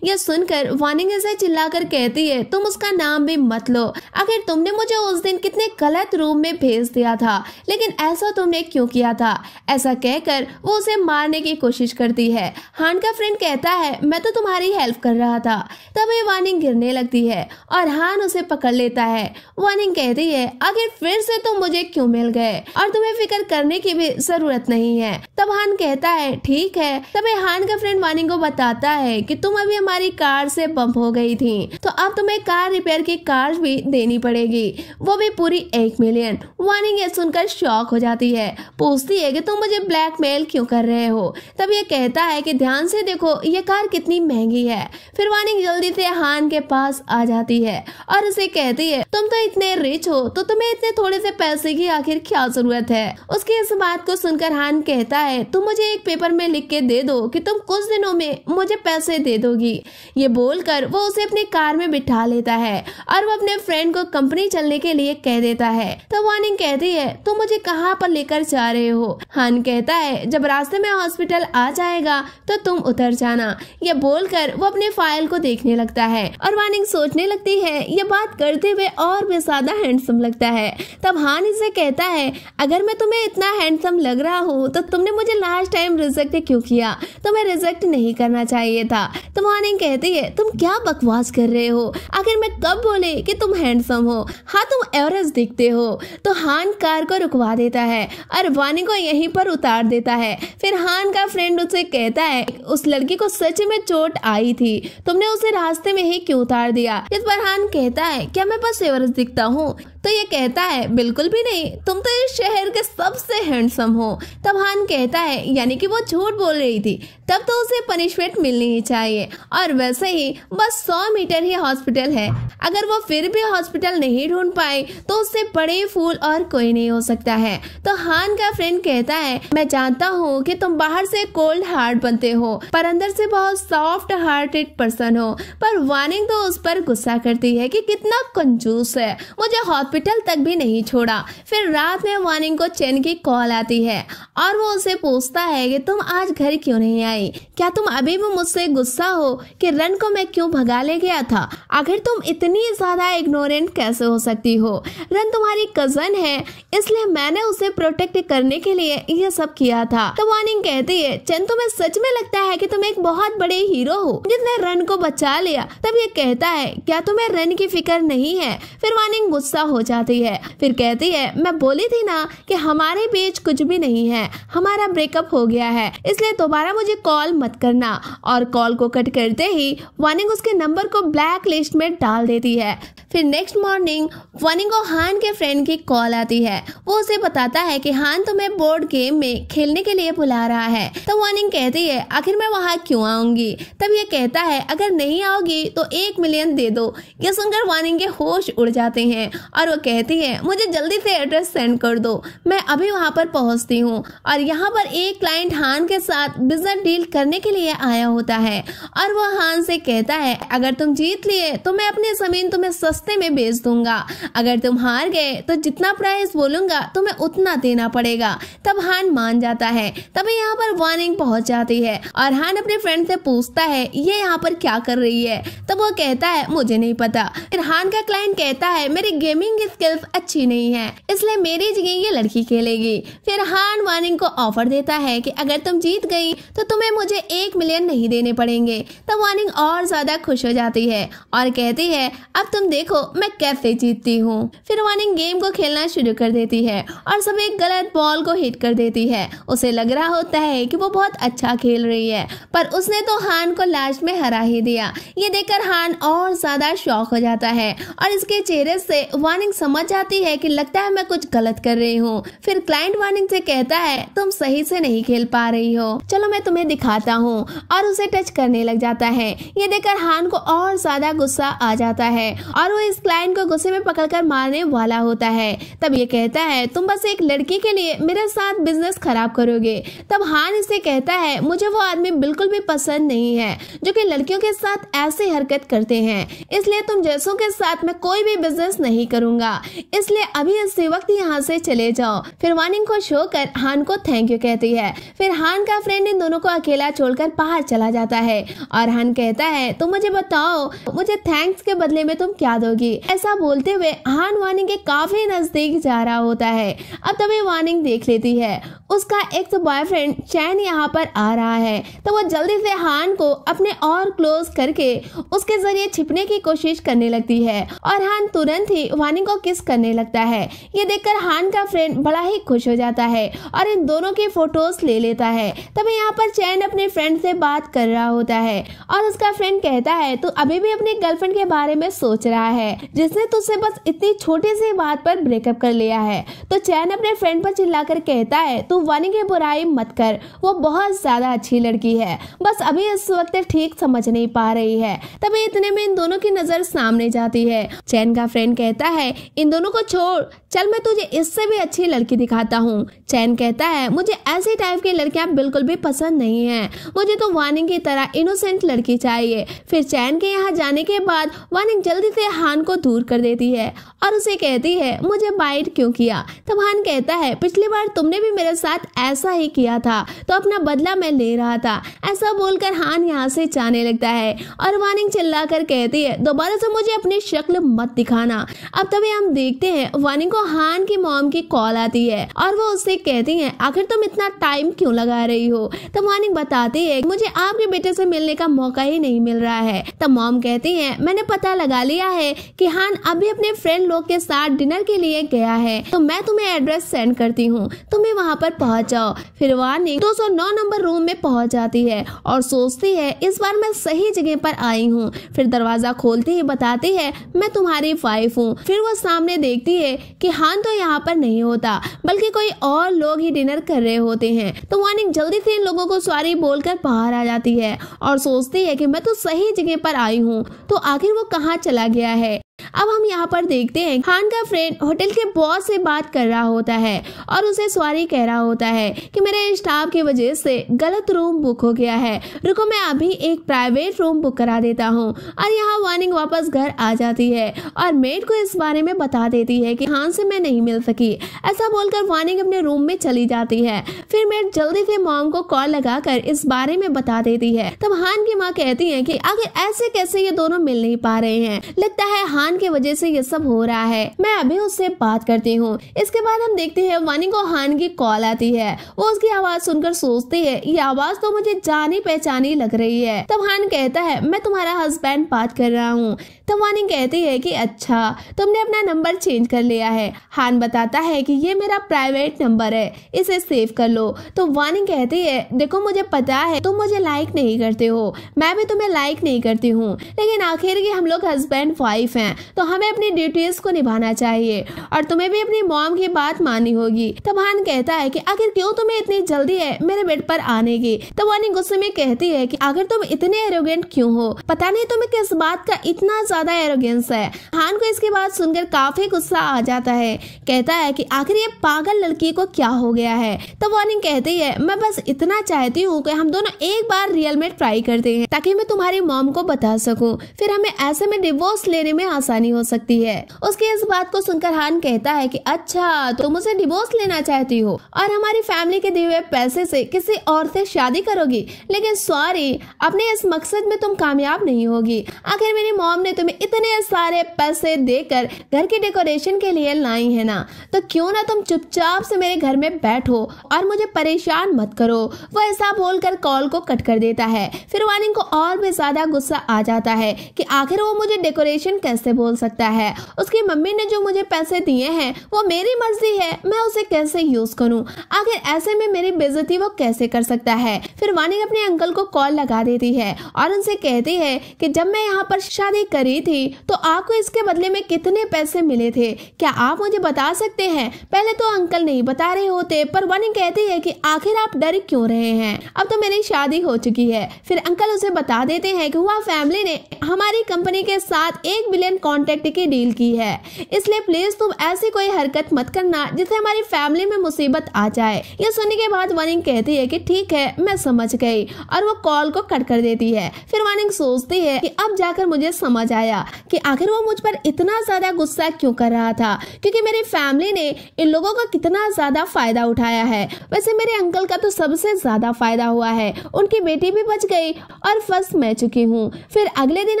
यह सुनकर वानिंग ऐसे चिल्लाकर कहती है तुम उसका नाम भी मत लो, आखिर तुमने मुझे उस दिन कितने गलत रूम में भेज दिया था, लेकिन ऐसा तुमने क्यों किया था। ऐसा कहकर वो उसे मारने की कोशिश करती है। हान का फ्रेंड कहता है मैं तो तुम्हारी हेल्प कर रहा था। तभी वानिंग गिरने लगती है और हान उसे पकड़ लेता है। वानिंग कहती है आखिर फिर से तुम मुझे क्यों मिल गए और तुम्हें फिक्र करने की भी जरूरत नहीं है। तब हान कहता है ठीक है। तभी हान का फ्रेंड वानिंग को बताता है कि तुम अभी हमारी कार से बम्प हो गई थी, तो अब तुम्हें कार रिपेयर की कार भी देनी पड़ेगी, वो भी पूरी 1 मिलियन। वानिंग ये सुनकर शॉक हो जाती है, पूछती है कि तुम मुझे ब्लैकमेल क्यों कर रहे हो। तब ये कहता है कि ध्यान से देखो ये कार कितनी महंगी है। फिर वानिंग जल्दी से हान के पास आ जाती है और उसे कहती है तुम तो इतने रिच हो तो तुम्हें इतने थोड़े से पैसे की आखिर क्या जरूरत है। उसकी इस बात को सुनकर हान कहता है तुम मुझे एक पेपर में लिख के दे दो कि तुम कुछ दिनों में मुझे पैसे दे दोगी। ये बोलकर वो उसे अपनी कार में बिठा लेता है और वो अपने फ्रेंड को कंपनी चलने के लिए कह देता है। तो वानिंग कहती है तुम मुझे कहाँ पर लेकर जा रहे हो। हान कहता है जब रास्ते में हॉस्पिटल आ जाएगा तो तुम उतर जाना। ये बोलकर वो अपने फाइल को देखने लगता है और वानिंग सोचने लगती है ये बात करते हुए और भी ज्यादा हैंडसम लगता है। तब हान इसे कहता है अगर मैं तुम्हें इतना हैंडसम लग रहा हूँ तो तुमने मुझे लास्ट टाइम रिजेक्ट क्यों किया, तुम्हें रिजेक्ट नहीं करना चाहिए था। तो वानिंग कहती है तुम क्या बकवास कर रहे हो, आखिर मैं कब बोले कि तुम हैंडसम हो, हाँ तुम एवरेज दिखते हो। तो हान कार को रुकवा देता है और वानिंग को यहीं पर उतार देता है। फिर हान का फ्रेंड उसे कहता है उस लड़की को सच में चोट आई थी, तुमने उसे रास्ते में ही क्यों उतार दिया। इस पर हान कहता है क्या मैं बस एवरेज दिखता हूँ। तो ये कहता है बिल्कुल भी नहीं, तुम तो इस शहर के सबसे हैंडसम हो। तब हान कहता है यानी कि वो झूठ बोल रही थी, तब तो उसे पनिशमेंट मिलनी ही चाहिए और वैसे ही बस 100 मीटर ही हॉस्पिटल है, अगर वो फिर भी हॉस्पिटल नहीं ढूंढ पाए तो उससे बड़े फूल और कोई नहीं हो सकता है। तो हान का फ्रेंड कहता है मैं जानता हूँ कि तुम बाहर से कोल्ड हार्ट बनते हो पर अंदर से बहुत सॉफ्ट हार्टेड पर्सन हो। पर वानिंग तो उस पर गुस्सा करती है कि कितना कंजूस है, मुझे हॉस्पिटल तक भी नहीं छोड़ा। फिर रात में वानिंग को चेन की कॉल आती है और वो उसे पूछता है कि तुम आज घर क्यों नहीं आई। आई, क्या तुम अभी भी मुझसे गुस्सा हो कि रन को मैं क्यों भगा ले गया था? आखिर तुम इतनी ज्यादा इग्नोरेंट कैसे हो सकती हो? रन तुम्हारी कजन है, इसलिए मैंने उसे प्रोटेक्ट करने के लिए ये सब किया था। तो वार्निंग कहती है, चैन तुम्हें सच में लगता है कि तुम एक बहुत बड़े हीरो हो जिसने रन को बचा लिया? तब ये कहता है, क्या तुम्हें रन की फिक्र नहीं है? फिर वार्निंग गुस्सा हो जाती है, फिर कहती है, मैं बोली थी ना कि हमारे बीच कुछ भी नहीं है, हमारा ब्रेकअप हो गया है, इसलिए दोबारा मुझे कॉल मत करना। और कॉल को कट करते ही वार्निंग उसके नंबर को ब्लैक लिस्ट में डाल देती है। फिर नेक्स्ट मॉर्निंग वार्निंग को हान के फ्रेंड की कॉल आती है। वो उसे बताता है कि हान तुम्हें बोर्ड गेम में खेलने के लिए बुला रहा है। तो वार्निंग कहती है, आखिर मैं वहाँ क्यों आऊंगी? तब ये कहता है, अगर नहीं आओगी तो 1 मिलियन दे दो। ये सुनकर वार्निंग के होश उड़ जाते हैं और वो कहती है, मुझे जल्दी से एड्रेस सेंड कर दो, मैं अभी वहाँ पर पहुँचती हूँ। और यहाँ पर एक क्लाइंट हान के साथ बिजनेस डील करने के लिए आया होता है और वो हान से कहता है, अगर तुम जीत लिए तो मैं अपनी जमीन तुम्हें सस्ते में बेच दूंगा, अगर तुम हार गए तो जितना प्राइस बोलूंगा तुम्हें उतना देना पड़ेगा। तब हान मान जाता है। तभी यहाँ पर वार्निंग पहुंच जाती है और हान अपने फ्रेंड से पूछता है, ये यहाँ पर क्या कर रही है? तब वो कहता है, मुझे नहीं पता। फिर हान का क्लाइंट कहता है, मेरी गेमिंग स्किल्स अच्छी नहीं है, इसलिए मेरी जगह ये लड़की खेलेगी। फिर हान वार्निंग को ऑफर देता है कि अगर तुम जीत गई तो तुम्हें मुझे 1 मिलियन नहीं देने पड़ेंगे। तब वार्निंग और ज्यादा खुश हो जाती है और कहती है, अब तुम देखो मैं कैसे जीतती हूँ। फिर वार्निंग गेम को खेलना शुरू कर देती है और सब एक गलत बॉल को हिट कर देती है। उसे लग रहा होता है कि वो बहुत अच्छा खेल रही है, पर उसने तो हान को लास्ट में हरा ही दिया। ये देखकर हान और ज्यादा शॉक हो जाता है और इसके चेहरे से वार्निंग समझ जाती है कि लगता है मैं कुछ गलत कर रही हूँ। फिर क्लाइंट वार्निंग से कहता है, तुम सही से नहीं खेल पा रही हो, चलो मैं तुम्हें दिखाता हूँ, और उसे टच करने लग जाता है। ये देखकर हान को और ज्यादा गुस्सा आ जाता है और वो इस क्लाइंट को गुस्से में पकड़कर मारने वाला होता है। तब ये कहता है, तुम बस एक लड़की के लिए मेरे साथ बिजनेस खराब करोगे। तब हान इससे कहता है, मुझे वो आदमी बिल्कुल भी पसंद नहीं है जो कि लड़कियों के साथ ऐसी हरकत करते हैं, इसलिए तुम जैसों के साथ मैं कोई भी बिजनेस नहीं करूंगा, इसलिए अभी इसी वक्त यहाँ से चले जाओ। फिर वार्निंग खुश होकर हान को थैंक यू कहती है। फिर हान का फ्रेंड इन दोनों को अकेला छोड़कर बाहर चला जाता है और हान कहता है, तुम मुझे बताओ, मुझे थैंक्स के बदले में तुम क्या दोगी? ऐसा बोलते हुए हान वार्निंग के काफी नजदीक जा रहा होता है। अब तभी वार्निंग देख लेती है उसका एक्स बॉयफ्रेंड चैन यहाँ पर आ रहा है। तो वो जल्दी से हान को अपने और क्लोज करके उसके जरिए छिपने की कोशिश करने लगती है और हान तुरंत ही वार्निंग को किस करने लगता है। ये देखकर हान का फ्रेंड बड़ा ही खुश हो जाता है और इन दोनों की फोटोज ले लेता है। तभी यहाँ पर चैन अपने फ्रेंड से बात कर रहा होता है और उसका फ्रेंड कहता है, तू अभी भी अपनी गर्लफ्रेंड के बारे में सोच रहा है जिसने तुझसे बस इतनी छोटी सी बात पर ब्रेकअप कर लिया है। तो चैन अपने फ्रेंड पर चिल्लाकर कहता है, तू वार्निंग की बुराई मत कर, वो बहुत ज्यादा अच्छी लड़की है, बस अभी इस वक्त ठीक समझ नहीं पा रही है। तभी इतने में इन दोनों की नजर सामने जाती है। चैन का फ्रेंड कहता है, इन दोनों को छोड़, चल मैं तुझे इससे भी अच्छी लड़की दिखाता हूँ। चैन कहता है, मुझे ऐसी टाइप की लड़कियां बिल्कुल भी पसंद नहीं है, मुझे तो वार्निंग की तरह इनोसेंट लड़की चाहिए। फिर चैन के यहाँ जाने के बाद वार्निंग जल्दी से हान को दूर कर देती है और उसे कहती है, मुझे बाइट क्यों किया? तब हान कहता है, पिछली बार तुमने भी मेरे साथ ऐसा ही किया था, तो अपना बदला मैं ले रहा था। ऐसा बोलकर हान यहाँ से जाने लगता है और वार्निंग चिल्लाकर कहती है, दोबारा से मुझे अपनी शक्ल मत दिखाना। अब तभी हम देखते हैं वार्निंग को हान की मॉम की कॉल आती है और वो उससे कहती है, आखिर तुम इतना टाइम क्यों लगा रही हो? तब वार्निंग बताती है, मुझे आपके बेटे से मिलने का मौका ही नहीं मिल रहा है। तब मॉम कहती है, मैंने पता लगा लिया है कि हान अभी अपने फ्रेंड लोग के साथ डिनर के लिए गया है, तो मैं तुम्हें एड्रेस सेंड करती हूँ, तुम्हें वहाँ पर पहुँच जाओ। फिर वार्निंग 209 नंबर रूम में पहुँच जाती है और सोचती है, इस बार मैं सही जगह पर आई हूँ। फिर दरवाजा खोलते ही बताती है, मैं तुम्हारी वाइफ हूँ। फिर वो सामने देखती है कि हान तो यहाँ पर नहीं होता, बल्कि कोई और लोग ही डिनर कर रहे होते हैं। तो वार्निंग जल्दी से इन लोगों को सॉरी बोलकर बाहर आ जाती है और सोचती है कि मैं तो सही जगह पर आई हूँ, तो आखिर वो कहाँ चला गया है। अब हम यहाँ पर देखते हैं हान का फ्रेंड होटल के बॉस से बात कर रहा होता है और उसे सॉरी कह रहा होता है कि मेरे स्टाफ की वजह से गलत रूम बुक हो गया है, रुको मैं अभी एक प्राइवेट रूम बुक करा देता हूँ। और यहाँ वार्निंग वापस घर आ जाती है और मेड को इस बारे में बता देती है कि हान से मैं नहीं मिल सकी। ऐसा बोलकर वार्निंग अपने रूम में चली जाती है। फिर मेड जल्दी से मॉम को कॉल लगाकर इस बारे में बता देती है। तब हान की माँ कहती है कि आखिर ऐसे कैसे ये दोनों मिल नहीं पा रहे हैं, लगता है हान की वजह से ये सब हो रहा है, मैं अभी उससे बात करती हूँ। इसके बाद हम देखते हैं वार्निंग को हान की कॉल आती है। वो उसकी आवाज सुनकर सोचती है ये आवाज तो मुझे जानी पहचानी लग रही है। तब हान कहता है मैं तुम्हारा हस्बैंड बात कर रहा हूँ। तब वार्निंग कहती है कि अच्छा तुमने अपना नंबर चेंज कर लिया है। हान बताता है कि ये मेरा प्राइवेट नंबर है, इसे सेव कर लो। तो वार्निंग कहती है देखो मुझे पता है तुम मुझे लाइक नहीं करते हो, मैं भी तुम्हें लाइक नहीं करती हूँ, लेकिन आखिर की हम लोग हस्बैंड वाइफ हैं तो हमें अपनी ड्यूटीज को निभाना चाहिए और तुम्हें भी अपनी मॉम की बात माननी होगी। तब हान कहता है कि आखिर क्यों तुम्हें इतनी जल्दी है मेरे बेड पर आने की। तब वार्निंग गुस्से में कहती है कि आखिर तुम इतने एरोगेंट क्यों हो, पता नहीं तुम्हें किस बात का इतना ज्यादा एरोगेंस है। हान को इसकी बात सुनकर काफी गुस्सा आ जाता है, कहता है कि आखिर ये पागल लड़की को क्या हो गया है। तब वार्निंग कहती है मैं बस इतना चाहती हूँ कि हम दोनों एक बार रियल में ट्राई करते हैं ताकि मैं तुम्हारी मॉम को बता सकूं, फिर हमें ऐसे में डिवोर्स लेने में आसानी हो सकती है। उसकी इस बात को सुनकर हान कहता है कि अच्छा तुम मुझसे डिवोर्स लेना चाहती हो और हमारी फैमिली के दिए हुए पैसे से किसी और से शादी करोगी, लेकिन सॉरी अपने इस मकसद में तुम कामयाब नहीं होगी। आखिर मेरी मॉम ने तुम्हें इतने सारे पैसे देकर घर की डेकोरेशन के लिए लाई है ना, तो क्यों ना तुम चुपचाप से मेरे घर में बैठो और मुझे परेशान मत करो। वो ऐसा बोलकर कॉल को कट कर देता है। फिर वार्निंग को और भी ज्यादा गुस्सा आ जाता है कि आखिर वो मुझे डेकोरेशन कैसे बोल सकता है, उसकी मम्मी ने जो मुझे पैसे दिए हैं वो मेरी मर्जी है, मैं उसे कैसे यूज करूं, आखिर ऐसे में मेरी बेइज्जती वो कैसे कर सकता है। फिर वार्निंग अपने अंकल को कॉल लगा देती है और उनसे कहती है कि जब मैं यहाँ पर शादी करी थी तो आपको इसके बदले में कितने पैसे मिले थे, क्या आप मुझे बता सकते हैं। पहले तो अंकल नहीं बता रहे होते, पर वार्निंग कहती है कि आखिर आप डर क्यों रहे हैं, अब तो मेरी शादी हो चुकी है। फिर अंकल उसे बता देते हैं कि वह फैमिली ने हमारी कंपनी के साथ 1 बिलियन कॉन्ट्रैक्ट की डील की है, इसलिए प्लीज तुम ऐसी कोई हरकत मत करना जिससे हमारी फैमिली में मुसीबत आ जाए। यह सुनने के बाद वार्निंग कहती है कि ठीक है मैं समझ गई और वो कॉल को कट कर देती है। फिर वार्निंग सोचती है कि अब जाकर मुझे समझ आया कि आखिर वो मुझ पर इतना ज्यादा गुस्सा क्यों कर रहा था, क्योंकि मेरी फैमिली ने इन लोगों का कितना ज्यादा फायदा उठाया है। वैसे मेरे अंकल का तो सबसे ज्यादा फायदा हुआ है, उनकी बेटी भी बच गई और फंस मैं चुकी हूँ। फिर अगले दिन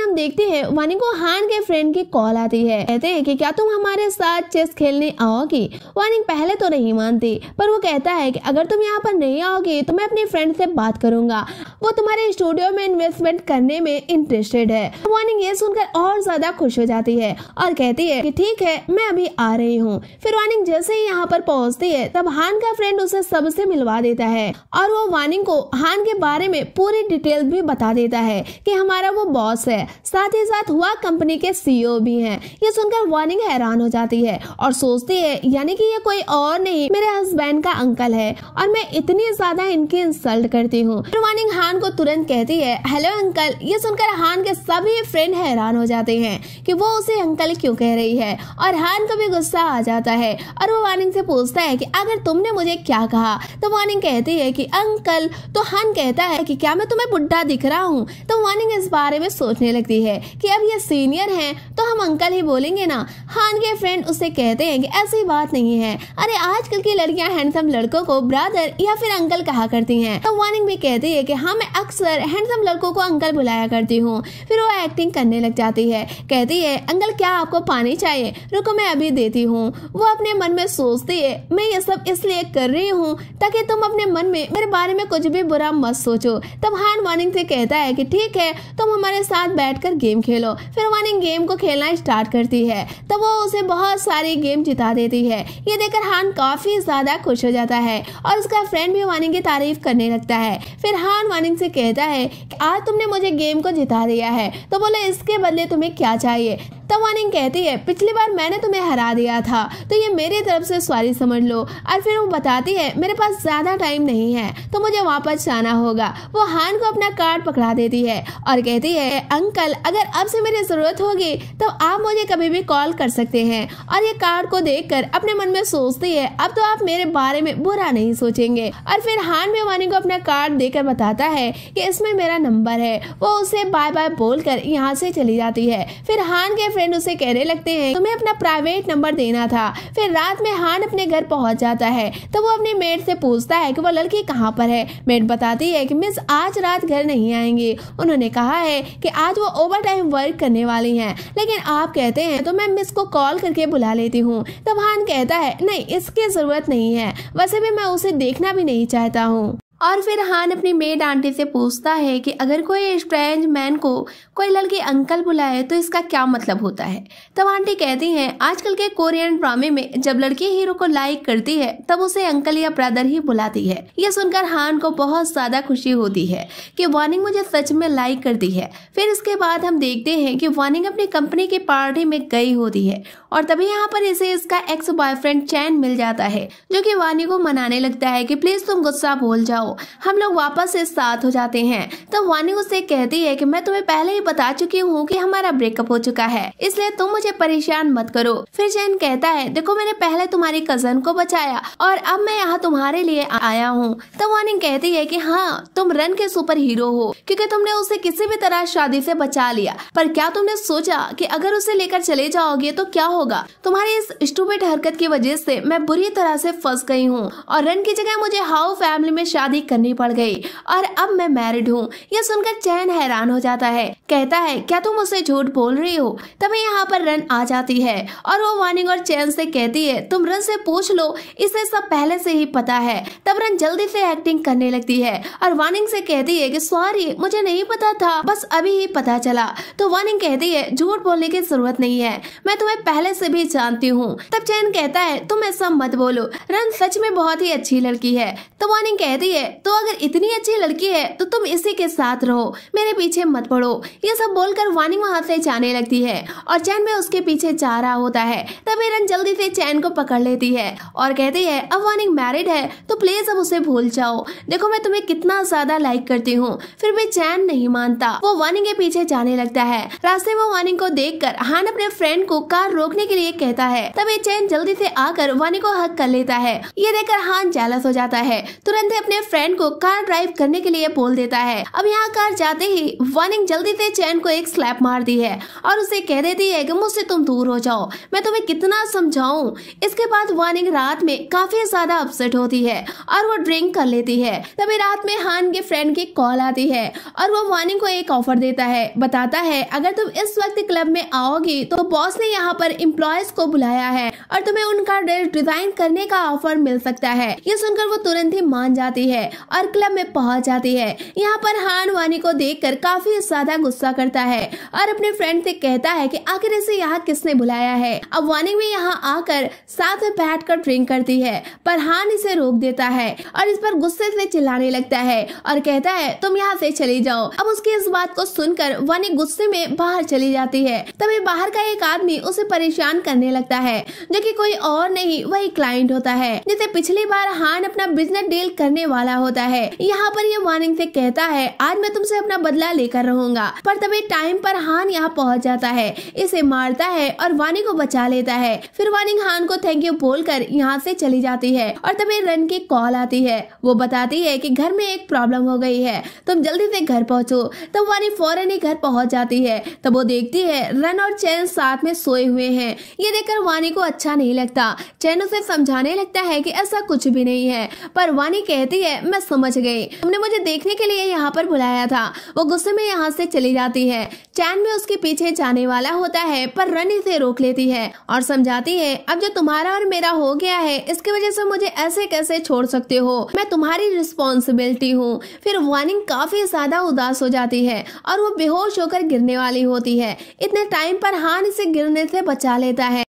हम देखते हैं वार्निंग को हान के फ्रेंड की कॉल आती है, कहते हैं कि क्या तुम हमारे साथ चेस खेलने आओगी। वार्निंग पहले तो नहीं मानती, पर वो कहता है कि अगर तुम यहाँ पर नहीं आओगी तो मैं अपनी फ्रेंड से बात करूंगा, वो तुम्हारे स्टूडियो में इन्वेस्टमेंट करने में इंटरेस्टेड है। वार्निंग ये सुनकर और ज्यादा खुश हो जाती है और कहती है कि ठीक है मैं अभी आ रही हूँ। फिर वार्निंग जैसे ही यहाँ पर पहुँचती है तब हान का फ्रेंड उसे सबसे मिलवा देता है और वो वार्निंग को हान के बारे में पूरी डिटेल भी बता देता है कि हमारा वो बॉस है, साथ ही साथ हुआ कंपनी के सीईओ भी हैं। ये सुनकर वार्निंग हैरान हो जाती है और सोचती है यानी कि ये कोई और नहीं मेरे हस्बैंड का अंकल है और मैं इतनी ज्यादा इनकी इंसल्ट करती हूँ। फिर वार्निंग हान को तुरंत कहती है हेलो अंकल। ये सुनकर हान के सभी फ्रेंड हैरान हो जाते हैं कि वो उसे अंकल क्यों कह रही है और हान को भी गुस्सा आ जाता है और वो वार्निंग से पूछता है कि अगर तुमने मुझे क्या कहा। तो वार्निंग कहती है कि अंकल। तो हान कहता है कि क्या मैं तुम्हें बुढ़ा दिख रहा हूँ। तो वार्निंग इस बारे में सोचने लगती है कि अब ये सीनियर हैं तो हम अंकल ही बोलेंगे ना। हान के फ्रेंड उससे कहते हैं कि ऐसी बात नहीं है, अरे आजकल की लड़कियां हैंडसम लड़कों को ब्रदर या फिर अंकल कहा करती हैं। तो वार्निंग भी कहती है कि हाँ मैं अक्सर हैंडसम लड़कों को अंकल बुलाया करती हूँ। फिर वो एक्टिंग करने लग जाती है, कहती है अंकल क्या आपको पानी चाहिए, रुको मैं अभी देती हूँ। वो अपने मन में सोचती है मैं ये सब इसलिए कर रही हूँ ताकि तुम अपने मन में मेरे बारे में कुछ भी बुरा मत सोचो। तब हान वार्निंग से कहता है कि ठीक है तुम हमारे साथ बैठकर गेम खेलो। फिर वार्निंग गेम को खेलना स्टार्ट करती है, तब वो उसे बहुत सारी गेम जिता देती है। ये देखकर हान काफी ज्यादा खुश हो जाता है और उसका फ्रेंड भी वार्निंग की तारीफ करने लगता है। फिर हान वार्निंग से कहता है कि आज तुमने मुझे गेम को जिता दिया है तो बोले इसके बदले तुम्हें क्या चाहिए। तब वार्निंग कहती है पिछली बार मैंने तुम्हें हरा दिया था तो ये मेरी तरफ से सॉरी समझ लो। और फिर वो बताती है मेरे पास ज्यादा टाइम नहीं है तो मुझे वापस जाना होगा। वो हान को अपना कार्ड पकड़ा देती है और कहती है अंकल अगर अब से मेरी जरूरत होगी तो आप मुझे कभी भी कॉल कर सकते हैं। और ये कार्ड को देखकर अपने मन में सोचती है अब तो आप मेरे बारे में बुरा नहीं सोचेंगे। और फिर हान भी वार्निंग को अपना कार्ड देकर बताता है कि इसमें मेरा नंबर है। वो उसे बाय बाय बोलकर यहाँ से चली जाती है। फिर हान के फ्रेंड उसे कहने लगते हैं तुम्हें अपना प्राइवेट नंबर देना था। फिर रात में हान अपने घर पहुंच जाता है तो वो अपनी मेड से पूछता है कि वो लड़की कहाँ पर है। मेड बताती है कि मिस आज रात घर नहीं आएंगी, उन्होंने कहा है कि आज वो ओवर टाइम वर्क करने वाली हैं, लेकिन आप कहते हैं तो मैं मिस को कॉल करके बुला लेती हूँ। तब हान कहता है नहीं इसकी जरूरत नहीं है, वैसे भी मैं उसे देखना भी नहीं चाहता हूँ। और फिर हान अपनी मेड आंटी से पूछता है कि अगर कोई स्ट्रेंज मैन को कोई लड़की अंकल बुलाए तो इसका क्या मतलब होता है। तब आंटी कहती हैं आजकल के कोरियन ड्रामे में जब लड़की हीरो को लाइक करती है तब उसे अंकल या ब्रदर ही बुलाती है। यह सुनकर हान को बहुत ज्यादा खुशी होती है कि वार्निंग मुझे सच में लाइक करती है। फिर इसके बाद हम देखते हैं कि वार्निंग अपनी कंपनी की पार्टी में गई होती है और तभी यहाँ पर इसे इसका एक्स बॉयफ्रेंड चैन मिल जाता है जो कि वार्निंग को मनाने लगता है कि प्लीज तुम गुस्सा भूल जाओ, हम लोग वापस से साथ हो जाते हैं। तो वार्निंग उससे कहती है कि मैं तुम्हें पहले ही बता चुकी हूँ कि हमारा ब्रेकअप हो चुका है, इसलिए तुम मुझे परेशान मत करो। फिर चैन कहता है देखो मैंने पहले तुम्हारी कजन को बचाया और अब मैं यहाँ तुम्हारे लिए आया हूँ। तो वार्निंग कहती है कि हाँ तुम रन के सुपर हीरो हो क्योंकि तुमने उसे किसी भी तरह शादी से बचा लिया, पर क्या तुमने सोचा कि अगर उसे लेकर चले जाओगे तो क्या होगा। तुम्हारी इस स्टूपिड हरकत की वजह से मैं बुरी तरह से फंस गई हूँ और रन की जगह मुझे हाउ फैमिली में शादी करनी पड़ गई और अब मैं मैरिड हूँ। यह सुनकर चैन हैरान हो जाता है, कहता है क्या तुम मुझसे झूठ बोल रही हो। तभी यहाँ पर रन आ जाती है और वो वार्निंग और चैन से कहती है तुम रन से पूछ लो, इसे सब पहले से ही पता है। तब रन जल्दी से एक्टिंग करने लगती है और वार्निंग से कहती है कि सॉरी मुझे नहीं पता था, बस अभी ही पता चला। तो वार्निंग कहती है झूठ बोलने की जरूरत नहीं है, मैं तुम्हें पहले से भी जानती हूँ। तब चैन कहता है तुम ऐसा मत बोलो, रन सच में बहुत ही अच्छी लड़की है। तो वार्निंग कहती है तो अगर इतनी अच्छी लड़की है तो तुम इसी के साथ रहो, मेरे पीछे मत पड़ो। ये सब बोलकर वार्निंग वहाँ से जाने लगती है और चैन भी उसके पीछे जा रहा होता है। तभी रन जल्दी से चैन को पकड़ लेती है और कहती है अब वार्निंग मैरिड है तो प्लीज अब उसे भूल जाओ, देखो मैं तुम्हें कितना ज्यादा लाइक करती हूँ। फिर भी चैन नहीं मानता, वो वार्निंग के पीछे जाने लगता है। रास्ते में वार्निंग को देखकर हान अपने फ्रेंड को कार रोकने के लिए कहता है। तभी चैन जल्दी से आकर वार्निंग को हक कर लेता है। ये देखकर हान जेलस हो जाता है, तुरंत अपने फ्रेंड को कार ड्राइव करने के लिए बोल देता है। अब यहाँ कार जाते ही वार्निंग जल्दी से चैन को एक स्लैप मारती है और उसे कह देती है कि मुझसे तुम दूर हो जाओ, मैं तुम्हें कितना समझाऊं। इसके बाद वार्निंग रात में काफी ज्यादा अपसेट होती है और वो ड्रिंक कर लेती है। तभी रात में हान के फ्रेंड की कॉल आती है और वो वार्निंग को एक ऑफर देता है, बताता है अगर तुम इस वक्त क्लब में आओगी तो बॉस ने यहाँ पर एम्प्लॉयज को बुलाया है और तुम्हें उनका ड्रेस डिजाइन करने का ऑफर मिल सकता है। ये सुनकर वो तुरंत ही मान जाती है और क्लब में पहुंच जाती है। यहाँ पर हान वार्निंग को देखकर काफी ज्यादा गुस्सा करता है और अपने फ्रेंड से कहता है कि आखिर इसे यहाँ किसने बुलाया है। अब वार्निंग भी यहाँ आकर साथ में बैठकर ड्रिंक करती है, पर हान इसे रोक देता है और इस पर गुस्से से चिल्लाने लगता है और कहता है तुम यहाँ से चली जाओ। अब उसकी इस बात को सुनकर वार्निंग गुस्से में बाहर चली जाती है। तभी बाहर का एक आदमी उसे परेशान करने लगता है जो कि कोई और नहीं वही क्लाइंट होता है जिसे पिछली बार हान अपना बिजनेस डील करने वाला होता है। यहाँ पर ये वार्निंग से कहता है आज मैं तुमसे अपना बदला लेकर रहूंगा, पर तभी टाइम पर हान यहाँ पहुँच जाता है, इसे मारता है और वार्निंग को बचा लेता है। फिर वार्निंग हान को थैंक यू बोलकर यहाँ से चली जाती है और तभी रन की कॉल आती है। वो बताती है कि घर में एक प्रॉब्लम हो गई है, तुम जल्दी से घर पहुँचो। तब वार्निंग फौरन ही घर पहुँच जाती है। तब वो देखती है रन और चैन साथ में सोए हुए हैं। ये देखकर वार्निंग को अच्छा नहीं लगता। चैन उसे समझाने लगता है कि ऐसा कुछ भी नहीं है, पर वार्निंग कहती है मैं समझ गई, तुमने मुझे देखने के लिए यहाँ पर बुलाया था। वो गुस्से में यहाँ से चली जाती है। चैन भी उसके पीछे जाने वाला होता है, पर रन इसे रोक लेती है और समझाती है अब जो तुम्हारा और मेरा हो गया है इसकी वजह से मुझे ऐसे कैसे छोड़ सकते हो, मैं तुम्हारी रिस्पॉन्सिबिलिटी हूँ। फिर वार्निंग काफी ज्यादा उदास हो जाती है और वो बेहोश होकर गिरने वाली होती है। इतने टाइम पर हान इसे गिरने से बचा लेता है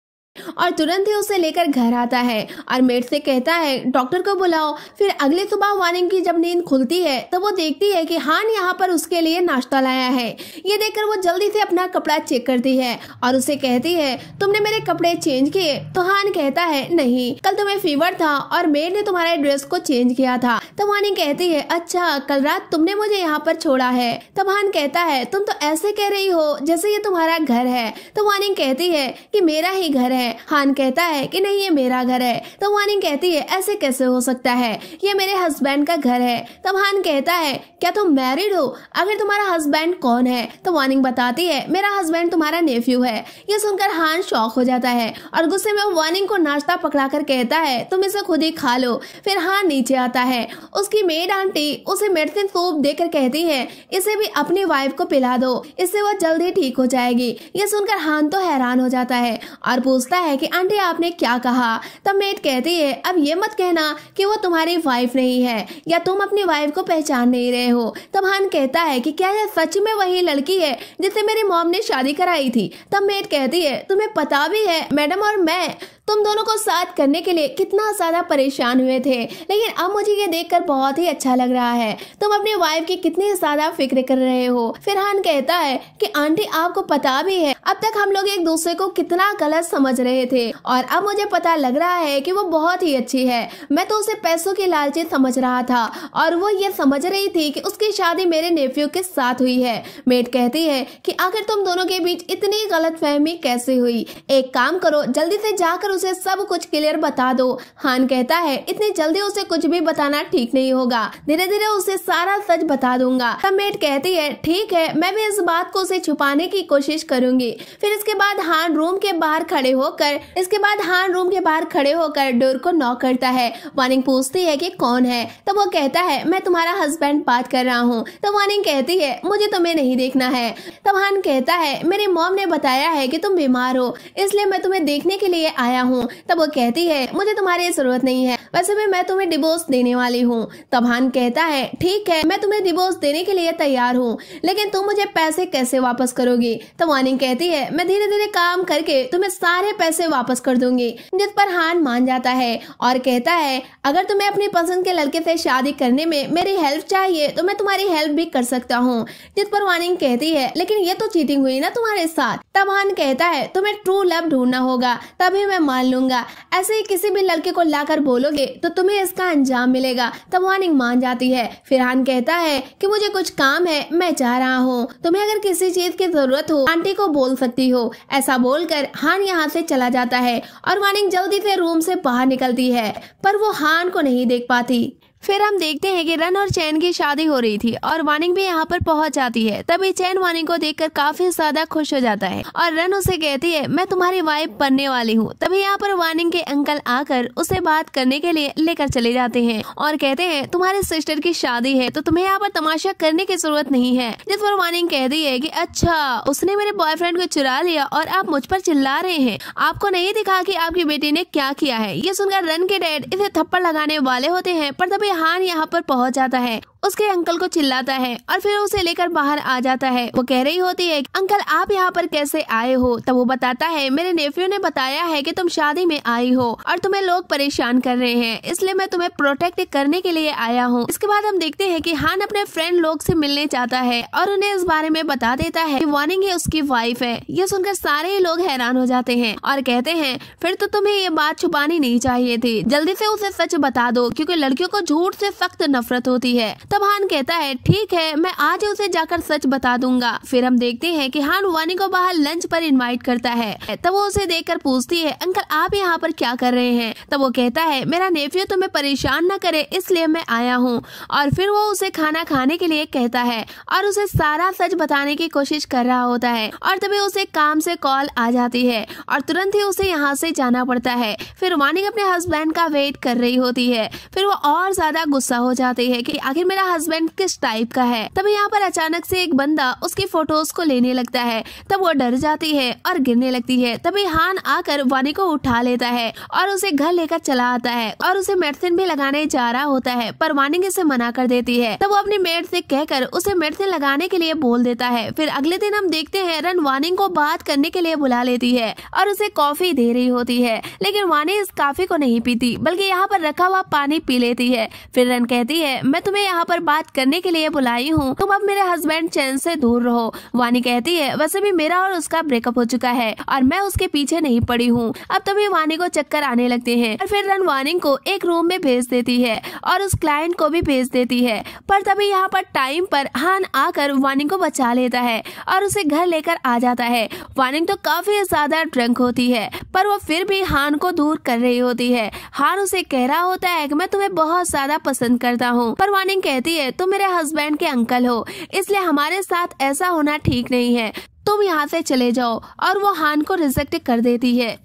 और तुरंत ही उसे लेकर घर आता है और मेड से कहता है डॉक्टर को बुलाओ। फिर अगली सुबह वानिंग की जब नींद खुलती है तो वो देखती है कि हान यहाँ पर उसके लिए नाश्ता लाया है। ये देखकर वो जल्दी से अपना कपड़ा चेक करती है और उसे कहती है तुमने मेरे कपड़े चेंज किए? तो हान कहता है नहीं, कल तुम्हें फीवर था और मेड ने तुम्हारे ड्रेस को चेंज किया था। तब वानिंग कहती है अच्छा, कल रात तुमने मुझे यहाँ पर छोड़ा है। तब हान कहता है तुम तो ऐसे कह रही हो जैसे ये तुम्हारा घर है। तो वानिंग कहती है कि मेरा ही घर है। हान कहता है कि नहीं, ये मेरा घर है। तो वानिंग कहती है ऐसे कैसे हो सकता है, ये मेरे हस्बैंड का घर है। तब हान कहता है क्या तुम मैरिड हो? अगर तुम्हारा हस्बैंड कौन है? तो वानिंग बताती है मेरा हस्बैंड तुम्हारा नेफ्यू है। ये सुनकर हान शॉक हो जाता है और गुस्से में वानिंग को नाश्ता पकड़ाकर कहता है तुम इसे खुद ही खा लो। फिर हान नीचे आता है। उसकी मेड आंटी उसे मेडिसिन सूप देकर कहती है इसे भी अपनी वाइफ को पिला दो, इससे वो जल्दी ठीक हो जाएगी। ये सुनकर हान तो हैरान हो जाता है और पूछता है कि आंटी आपने क्या कहा? तब मेड कहती है अब ये मत कहना कि वो तुम्हारी वाइफ नहीं है या तुम अपनी वाइफ को पहचान नहीं रहे हो। तब हान कहता है कि क्या यह सच में वही लड़की है जिससे मेरी मॉम ने शादी कराई थी? तब मेड कहती है तुम्हें पता भी है मैडम और मैं तुम दोनों को साथ करने के लिए कितना ज्यादा परेशान हुए थे, लेकिन अब मुझे ये देखकर बहुत ही अच्छा लग रहा है। तुम अपनी वाइफ की कितनी ज्यादा फिक्र कर रहे हो। फिर हान कहता है कि आंटी आपको पता भी है अब तक हम लोग एक दूसरे को कितना गलत समझ रहे थे और अब मुझे पता लग रहा है कि वो बहुत ही अच्छी है। मैं तो उसे पैसों की लालची समझ रहा था और वो ये समझ रही थी कि उसकी शादी मेरे नेफ्यू के साथ हुई है। मेड कहती है कि आखिर तुम दोनों के बीच इतनी गलतफहमी कैसे हुई? एक काम करो, जल्दी से जाकर उसे सब कुछ क्लियर बता दो। हान कहता है इतनी जल्दी उसे कुछ भी बताना ठीक नहीं होगा, धीरे धीरे उसे सारा सच बता दूंगा। तब मेड कहती है ठीक है, मैं भी इस बात को उसे छुपाने की कोशिश करूंगी। फिर इसके बाद हान रूम के बाहर खड़े होकर डोर को नॉक करता है। वानिंग पूछती है कि कौन है? तब वो कहता है मैं तुम्हारा हस्बैंड बात कर रहा हूँ। तब वानिंग कहती है मुझे तुम्हें नहीं देखना है। तब हान कहता है मेरी मॉम ने बताया है कि तुम बीमार हो, इसलिए मैं तुम्हें देखने के लिए आया हूँ। तब वो कहती है मुझे तुम्हारी जरूरत नहीं है, वैसे भी मैं तुम्हें डिवोर्स देने वाली हूँ। तब हान कहता है ठीक है, मैं तुम्हें डिवोर्स देने के लिए तैयार हूँ, लेकिन तुम मुझे पैसे कैसे वापस करोगी? तब वानिंग कहती है मैं धीरे धीरे काम करके तुम्हें सारे पैसे वापस कर दूंगी। जिस पर हान मान जाता है और कहता है अगर तुम्हें अपनी पसंद के लड़के से शादी करने में मेरी हेल्प चाहिए तो मैं तुम्हारी हेल्प भी कर सकता हूँ। जिस पर वानिंग कहती है लेकिन ये तो चीटिंग हुई ना तुम्हारे साथ। तब हान कहता है तुम्हें ट्रू लव ढूंढना होगा, तभी मैं मान लूंगा। ऐसे ही किसी भी लड़के को लाकर बोलोगे तो तुम्हें इसका अंजाम मिलेगा। तब वानिंग मान जाती है। फिर हान कहता है कि मुझे कुछ काम है, मैं जा रहा हूँ, तुम्हें अगर किसी चीज की जरूरत हो आंटी को बोल सकती हो। ऐसा बोलकर हान यहाँ से चला जाता है और वानिंग जल्दी से रूम से बाहर निकलती है, पर वो हान को नहीं देख पाती। फिर हम देखते हैं कि रन और चैन की शादी हो रही थी और वानिंग भी यहाँ पर पहुंच जाती है। तभी चैन वानिंग को देखकर काफी ज्यादा खुश हो जाता है और रन उसे कहती है मैं तुम्हारी वाइफ बनने वाली हूँ। तभी यहाँ पर वानिंग के अंकल आकर उसे बात करने के लिए लेकर चले जाते हैं और कहते हैं तुम्हारे सिस्टर की शादी है तो तुम्हें यहाँ पर तमाशा करने की जरूरत नहीं है। जिस पर वानिंग कहती है कि अच्छा, उसने मेरे बॉयफ्रेंड को चुरा लिया और आप मुझ पर चिल्ला रहे हैं, आपको नहीं दिखा कि आपकी बेटी ने क्या किया है? ये सुनकर रन के डैड इसे थप्पड़ लगाने वाले होते हैं, पर तभी हान यहाँ पर पहुंच जाता है, उसके अंकल को चिल्लाता है और फिर उसे लेकर बाहर आ जाता है। वो कह रही होती है अंकल आप यहाँ पर कैसे आए हो? तब वो बताता है मेरे नेफ्यू ने बताया है कि तुम शादी में आई हो और तुम्हें लोग परेशान कर रहे हैं, इसलिए मैं तुम्हें प्रोटेक्ट करने के लिए आया हूँ। इसके बाद हम देखते हैं कि हान अपने फ्रेंड लोग से मिलने चाहता है और उन्हें इस बारे में बता देता है कि वानिंग ही उसकी वाइफ है। ये सुनकर सारे लोग हैरान हो जाते हैं और कहते हैं फिर तो तुम्हें ये बात छुपानी नहीं चाहिए थी, जल्दी से उसे सच बता दो, क्योंकि लड़कियों को झूठ से सख्त नफरत होती है। तब हान कहता है ठीक है, मैं आज उसे जाकर सच बता दूंगा। फिर हम देखते हैं कि हान वानिंग को बाहर लंच पर इनवाइट करता है। तब वो उसे देखकर पूछती है अंकल आप यहाँ पर क्या कर रहे हैं? तब वो कहता है मेरा नेफ्यू तुम्हें परेशान न करे इसलिए मैं आया हूँ। और फिर वो उसे खाना खाने के लिए कहता है और उसे सारा सच बताने की कोशिश कर रहा होता है और तभी उसे काम से कॉल आ जाती है और तुरंत ही उसे यहाँ से जाना पड़ता है। फिर वानिंग अपने हस्बैंड का वेट कर रही होती है। फिर वो और ज्यादा गुस्सा हो जाती है कि आखिर मेरा मेरा हस्बैंड किस टाइप का है। तभी यहाँ पर अचानक से एक बंदा उसकी फोटोज को लेने लगता है। तब वो डर जाती है और गिरने लगती है। तभी हान आकर वानी को उठा लेता है और उसे घर लेकर चला आता है और उसे मेडिसिन भी लगाने जा रहा होता है, पर वानी इसे मना कर देती है। तब वो अपनी मेड से कहकर उसे मेडिसिन लगाने के लिए बोल देता है। फिर अगले दिन हम देखते हैं रन वानी को बात करने के लिए बुला लेती है और उसे कॉफी दे रही होती है, लेकिन वानी इस कॉफी को नहीं पीती बल्कि यहाँ पर रखा हुआ पानी पी लेती है। फिर रन कहती है, मैं तुम्हें यहाँ पर बात करने के लिए बुलाई हूँ, तुम अब मेरे हस्बैंड चैन से दूर रहो। वानी कहती है, वैसे भी मेरा और उसका ब्रेकअप हो चुका है और मैं उसके पीछे नहीं पड़ी हूँ। अब तभी वानी को चक्कर आने लगते हैं और फिर रन वानी को एक रूम में भेज देती है और उस क्लाइंट को भी भेज देती है। पर तभी यहाँ पर टाइम पर हान आकर वानी को बचा लेता है और उसे घर लेकर आ जाता है। वानी तो काफी ज्यादा ड्रंक होती है, पर वो फिर भी हान को दूर कर रही होती है। हान उसे कह रहा होता है कि मैं तुम्हें बहुत ज्यादा पसंद करता हूँ, पर वानी कहती है, तुम मेरे हस्बैंड के अंकल हो, इसलिए हमारे साथ ऐसा होना ठीक नहीं है, तुम यहाँ से चले जाओ। और वो हान को रिजेक्ट कर देती है।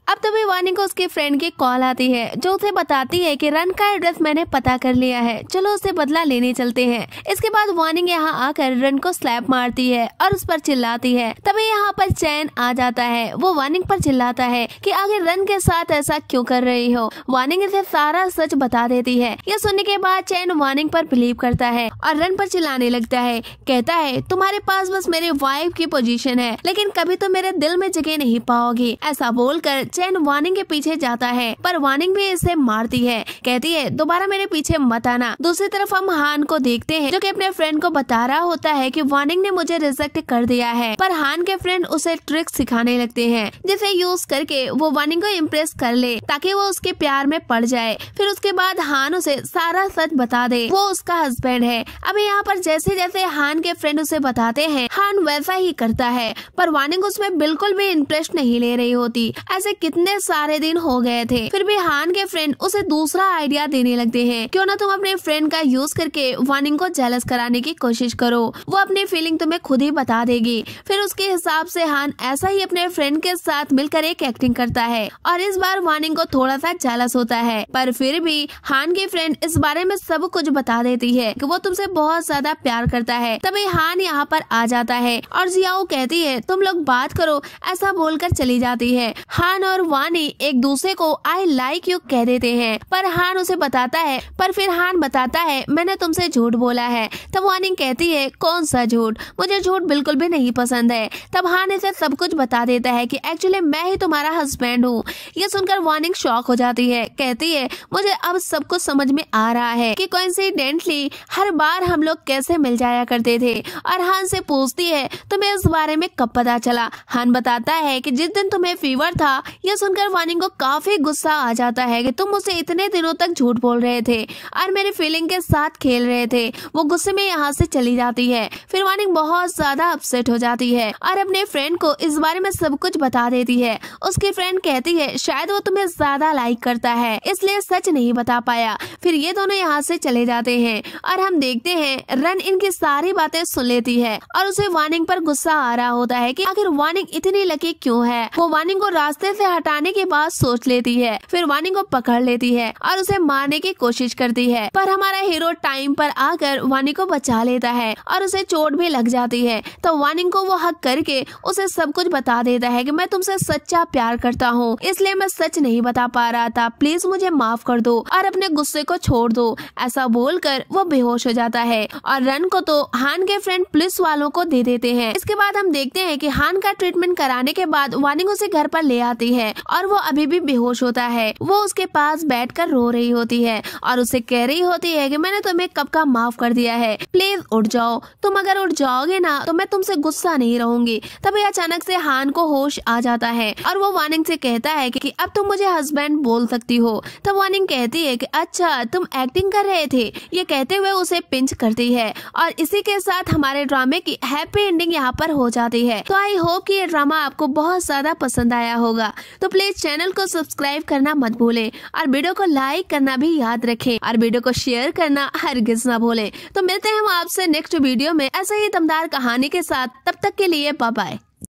अब तभी वानी को उसके फ्रेंड की कॉल आती है जो उसे बताती है कि रन का एड्रेस मैंने पता कर लिया है, चलो उसे बदला लेने चलते हैं। इसके बाद वानी यहाँ आकर रन को स्लैप मारती है और उस पर चिल्लाती है। तभी यहाँ पर चैन आ जाता है। वो वानी पर चिल्लाता है कि आखिर रन के साथ ऐसा क्यों कर रही हो। वानी इसे सारा सच बता देती है। यह सुनने के बाद चैन वानी पर बिलीव करता है और रन पर चिल्लाने लगता है। कहता है, तुम्हारे पास बस मेरी वाइफ की पोजीशन है, लेकिन कभी तो मेरे दिल में जगह नहीं पाओगी। ऐसा बोलकर चैन वानिंग के पीछे जाता है, पर वानिंग भी इसे मारती है। कहती है, दोबारा मेरे पीछे मत आना। दूसरी तरफ हम हान को देखते हैं जो कि अपने फ्रेंड को बता रहा होता है कि वानिंग ने मुझे रिजेक्ट कर दिया है, पर हान के फ्रेंड उसे ट्रिक सिखाने लगते हैं जिसे यूज करके वो वानिंग को इम्प्रेस कर ले ताकि वो उसके प्यार में पड़ जाए। फिर उसके बाद हान उसे सारा सच बता दे, वो उसका हस्बैंड है। अभी यहाँ पर जैसे जैसे हान के फ्रेंड उसे बताते हैं, हान वैसा ही करता है, पर वानिंग उसमें बिल्कुल भी इंटरेस्ट नहीं ले रही होती। ऐसे कितने सारे दिन हो गए थे, फिर भी हान के फ्रेंड उसे दूसरा आइडिया देने लगते हैं। क्यों ना तुम अपने फ्रेंड का यूज करके वानिंग को जेलस कराने की कोशिश करो, वो अपनी फीलिंग तुम्हें खुद ही बता देगी। फिर उसके हिसाब से हान ऐसा ही अपने फ्रेंड के साथ मिलकर एक एक्टिंग करता है और इस बार वानिंग को थोड़ा सा जेलस होता है, पर फिर भी हान की फ्रेंड इस बारे में सब कुछ बता देती है कि वो तुमसे बहुत ज्यादा प्यार करता है। तभी हान यहाँ पर आ जाता है और जियाओ कहती है, तुम लोग बात करो, ऐसा बोलकर चली जाती है। हान और वानी एक दूसरे को आई लाइक यू कह देते हैं, पर हान उसे बताता है, पर फिर हान बताता है, मैंने तुमसे झूठ बोला है। तब वानी कहती है, कौन सा झूठ, मुझे झूठ बिल्कुल भी नहीं पसंद है। तब हान इसे सब कुछ बता देता है कि एक्चुअली मैं ही तुम्हारा हस्बैंड हूँ। ये सुनकर वानी शॉक हो जाती है। कहती है, मुझे अब सब कुछ समझ में आ रहा है कि कोइंसिडेंटली हर बार हम लोग कैसे मिल जाया करते थे। और हान से पूछती है, तुम्हें इस बारे में कब पता चला। हान बताता है कि जिस दिन तुम्हें फीवर था। यह सुनकर वानी को काफी गुस्सा आ जाता है कि तुम मुझे इतने दिनों तक झूठ बोल रहे थे और मेरी फीलिंग के साथ खेल रहे थे। वो गुस्से में यहाँ से चली जाती है। फिर वानी बहुत ज्यादा अपसेट हो जाती है और अपने फ्रेंड को इस बारे में सब कुछ बता देती है। उसकी फ्रेंड कहती है, शायद वो तुम्हें ज्यादा लाइक करता है, इसलिए सच नहीं बता पाया। फिर ये दोनों यहाँ से चले जाते हैं और हम देखते हैं रन इनकी सारी बातें सुन लेती है और उसे वानिंग पर गुस्सा आ रहा होता है कि आखिर वानिंग इतनी लकी क्यों है। वो वानिंग को रास्ते से हटाने के बाद सोच लेती है, फिर वानिंग को पकड़ लेती है और उसे मारने की कोशिश करती है, पर हमारा हीरो टाइम पर आकर वानिंग को बचा लेता है और उसे चोट भी लग जाती है। तो वानिंग को वो हक करके उसे सब कुछ बता देता है कि मैं तुमसे सच्चा प्यार करता हूँ, इसलिए मैं सच नहीं बता पा रहा था, प्लीज मुझे माफ कर दो और अपने गुस्से को छोड़ दो। ऐसा बोलकर वो बेहोश हो जाता है और रन को तो हान के फ्रेंड पुलिस वालों को दे देते हैं। इसके बाद हम देखते हैं कि हान का ट्रीटमेंट कराने के बाद वानिंग उसे घर पर ले आती है और वो अभी भी बेहोश होता है। वो उसके पास बैठकर रो रही होती है और उसे कह रही होती है कि मैंने तुम्हें कब का माफ कर दिया है, प्लीज उठ जाओ, तुम अगर उठ जाओगे ना तो मैं तुमसे गुस्सा नहीं रहूंगी। तभी अचानक से हान को होश आ जाता है और वो वानिंग से कहता है कि अब तुम मुझे हस्बैंड बोल सकती हो। तब वानिंग कहती है कि अच्छा तुम एक्टिंग कर रहे थे। ये कहते हुए उसे पिंच करती है और इसी के साथ हमारे ड्रामे की हैप्पी एंडिंग यहाँ पर हो जाती है। तो आई होप कि ये ड्रामा आपको बहुत ज्यादा पसंद आया होगा। तो प्लीज चैनल को सब्सक्राइब करना मत भूलें और वीडियो को लाइक करना भी याद रखें और वीडियो को शेयर करना हरगिज ना भूलें। तो मिलते हैं हम आपसे नेक्स्ट वीडियो में ऐसे ही दमदार कहानी के साथ। तब तक के लिए बाय बाय।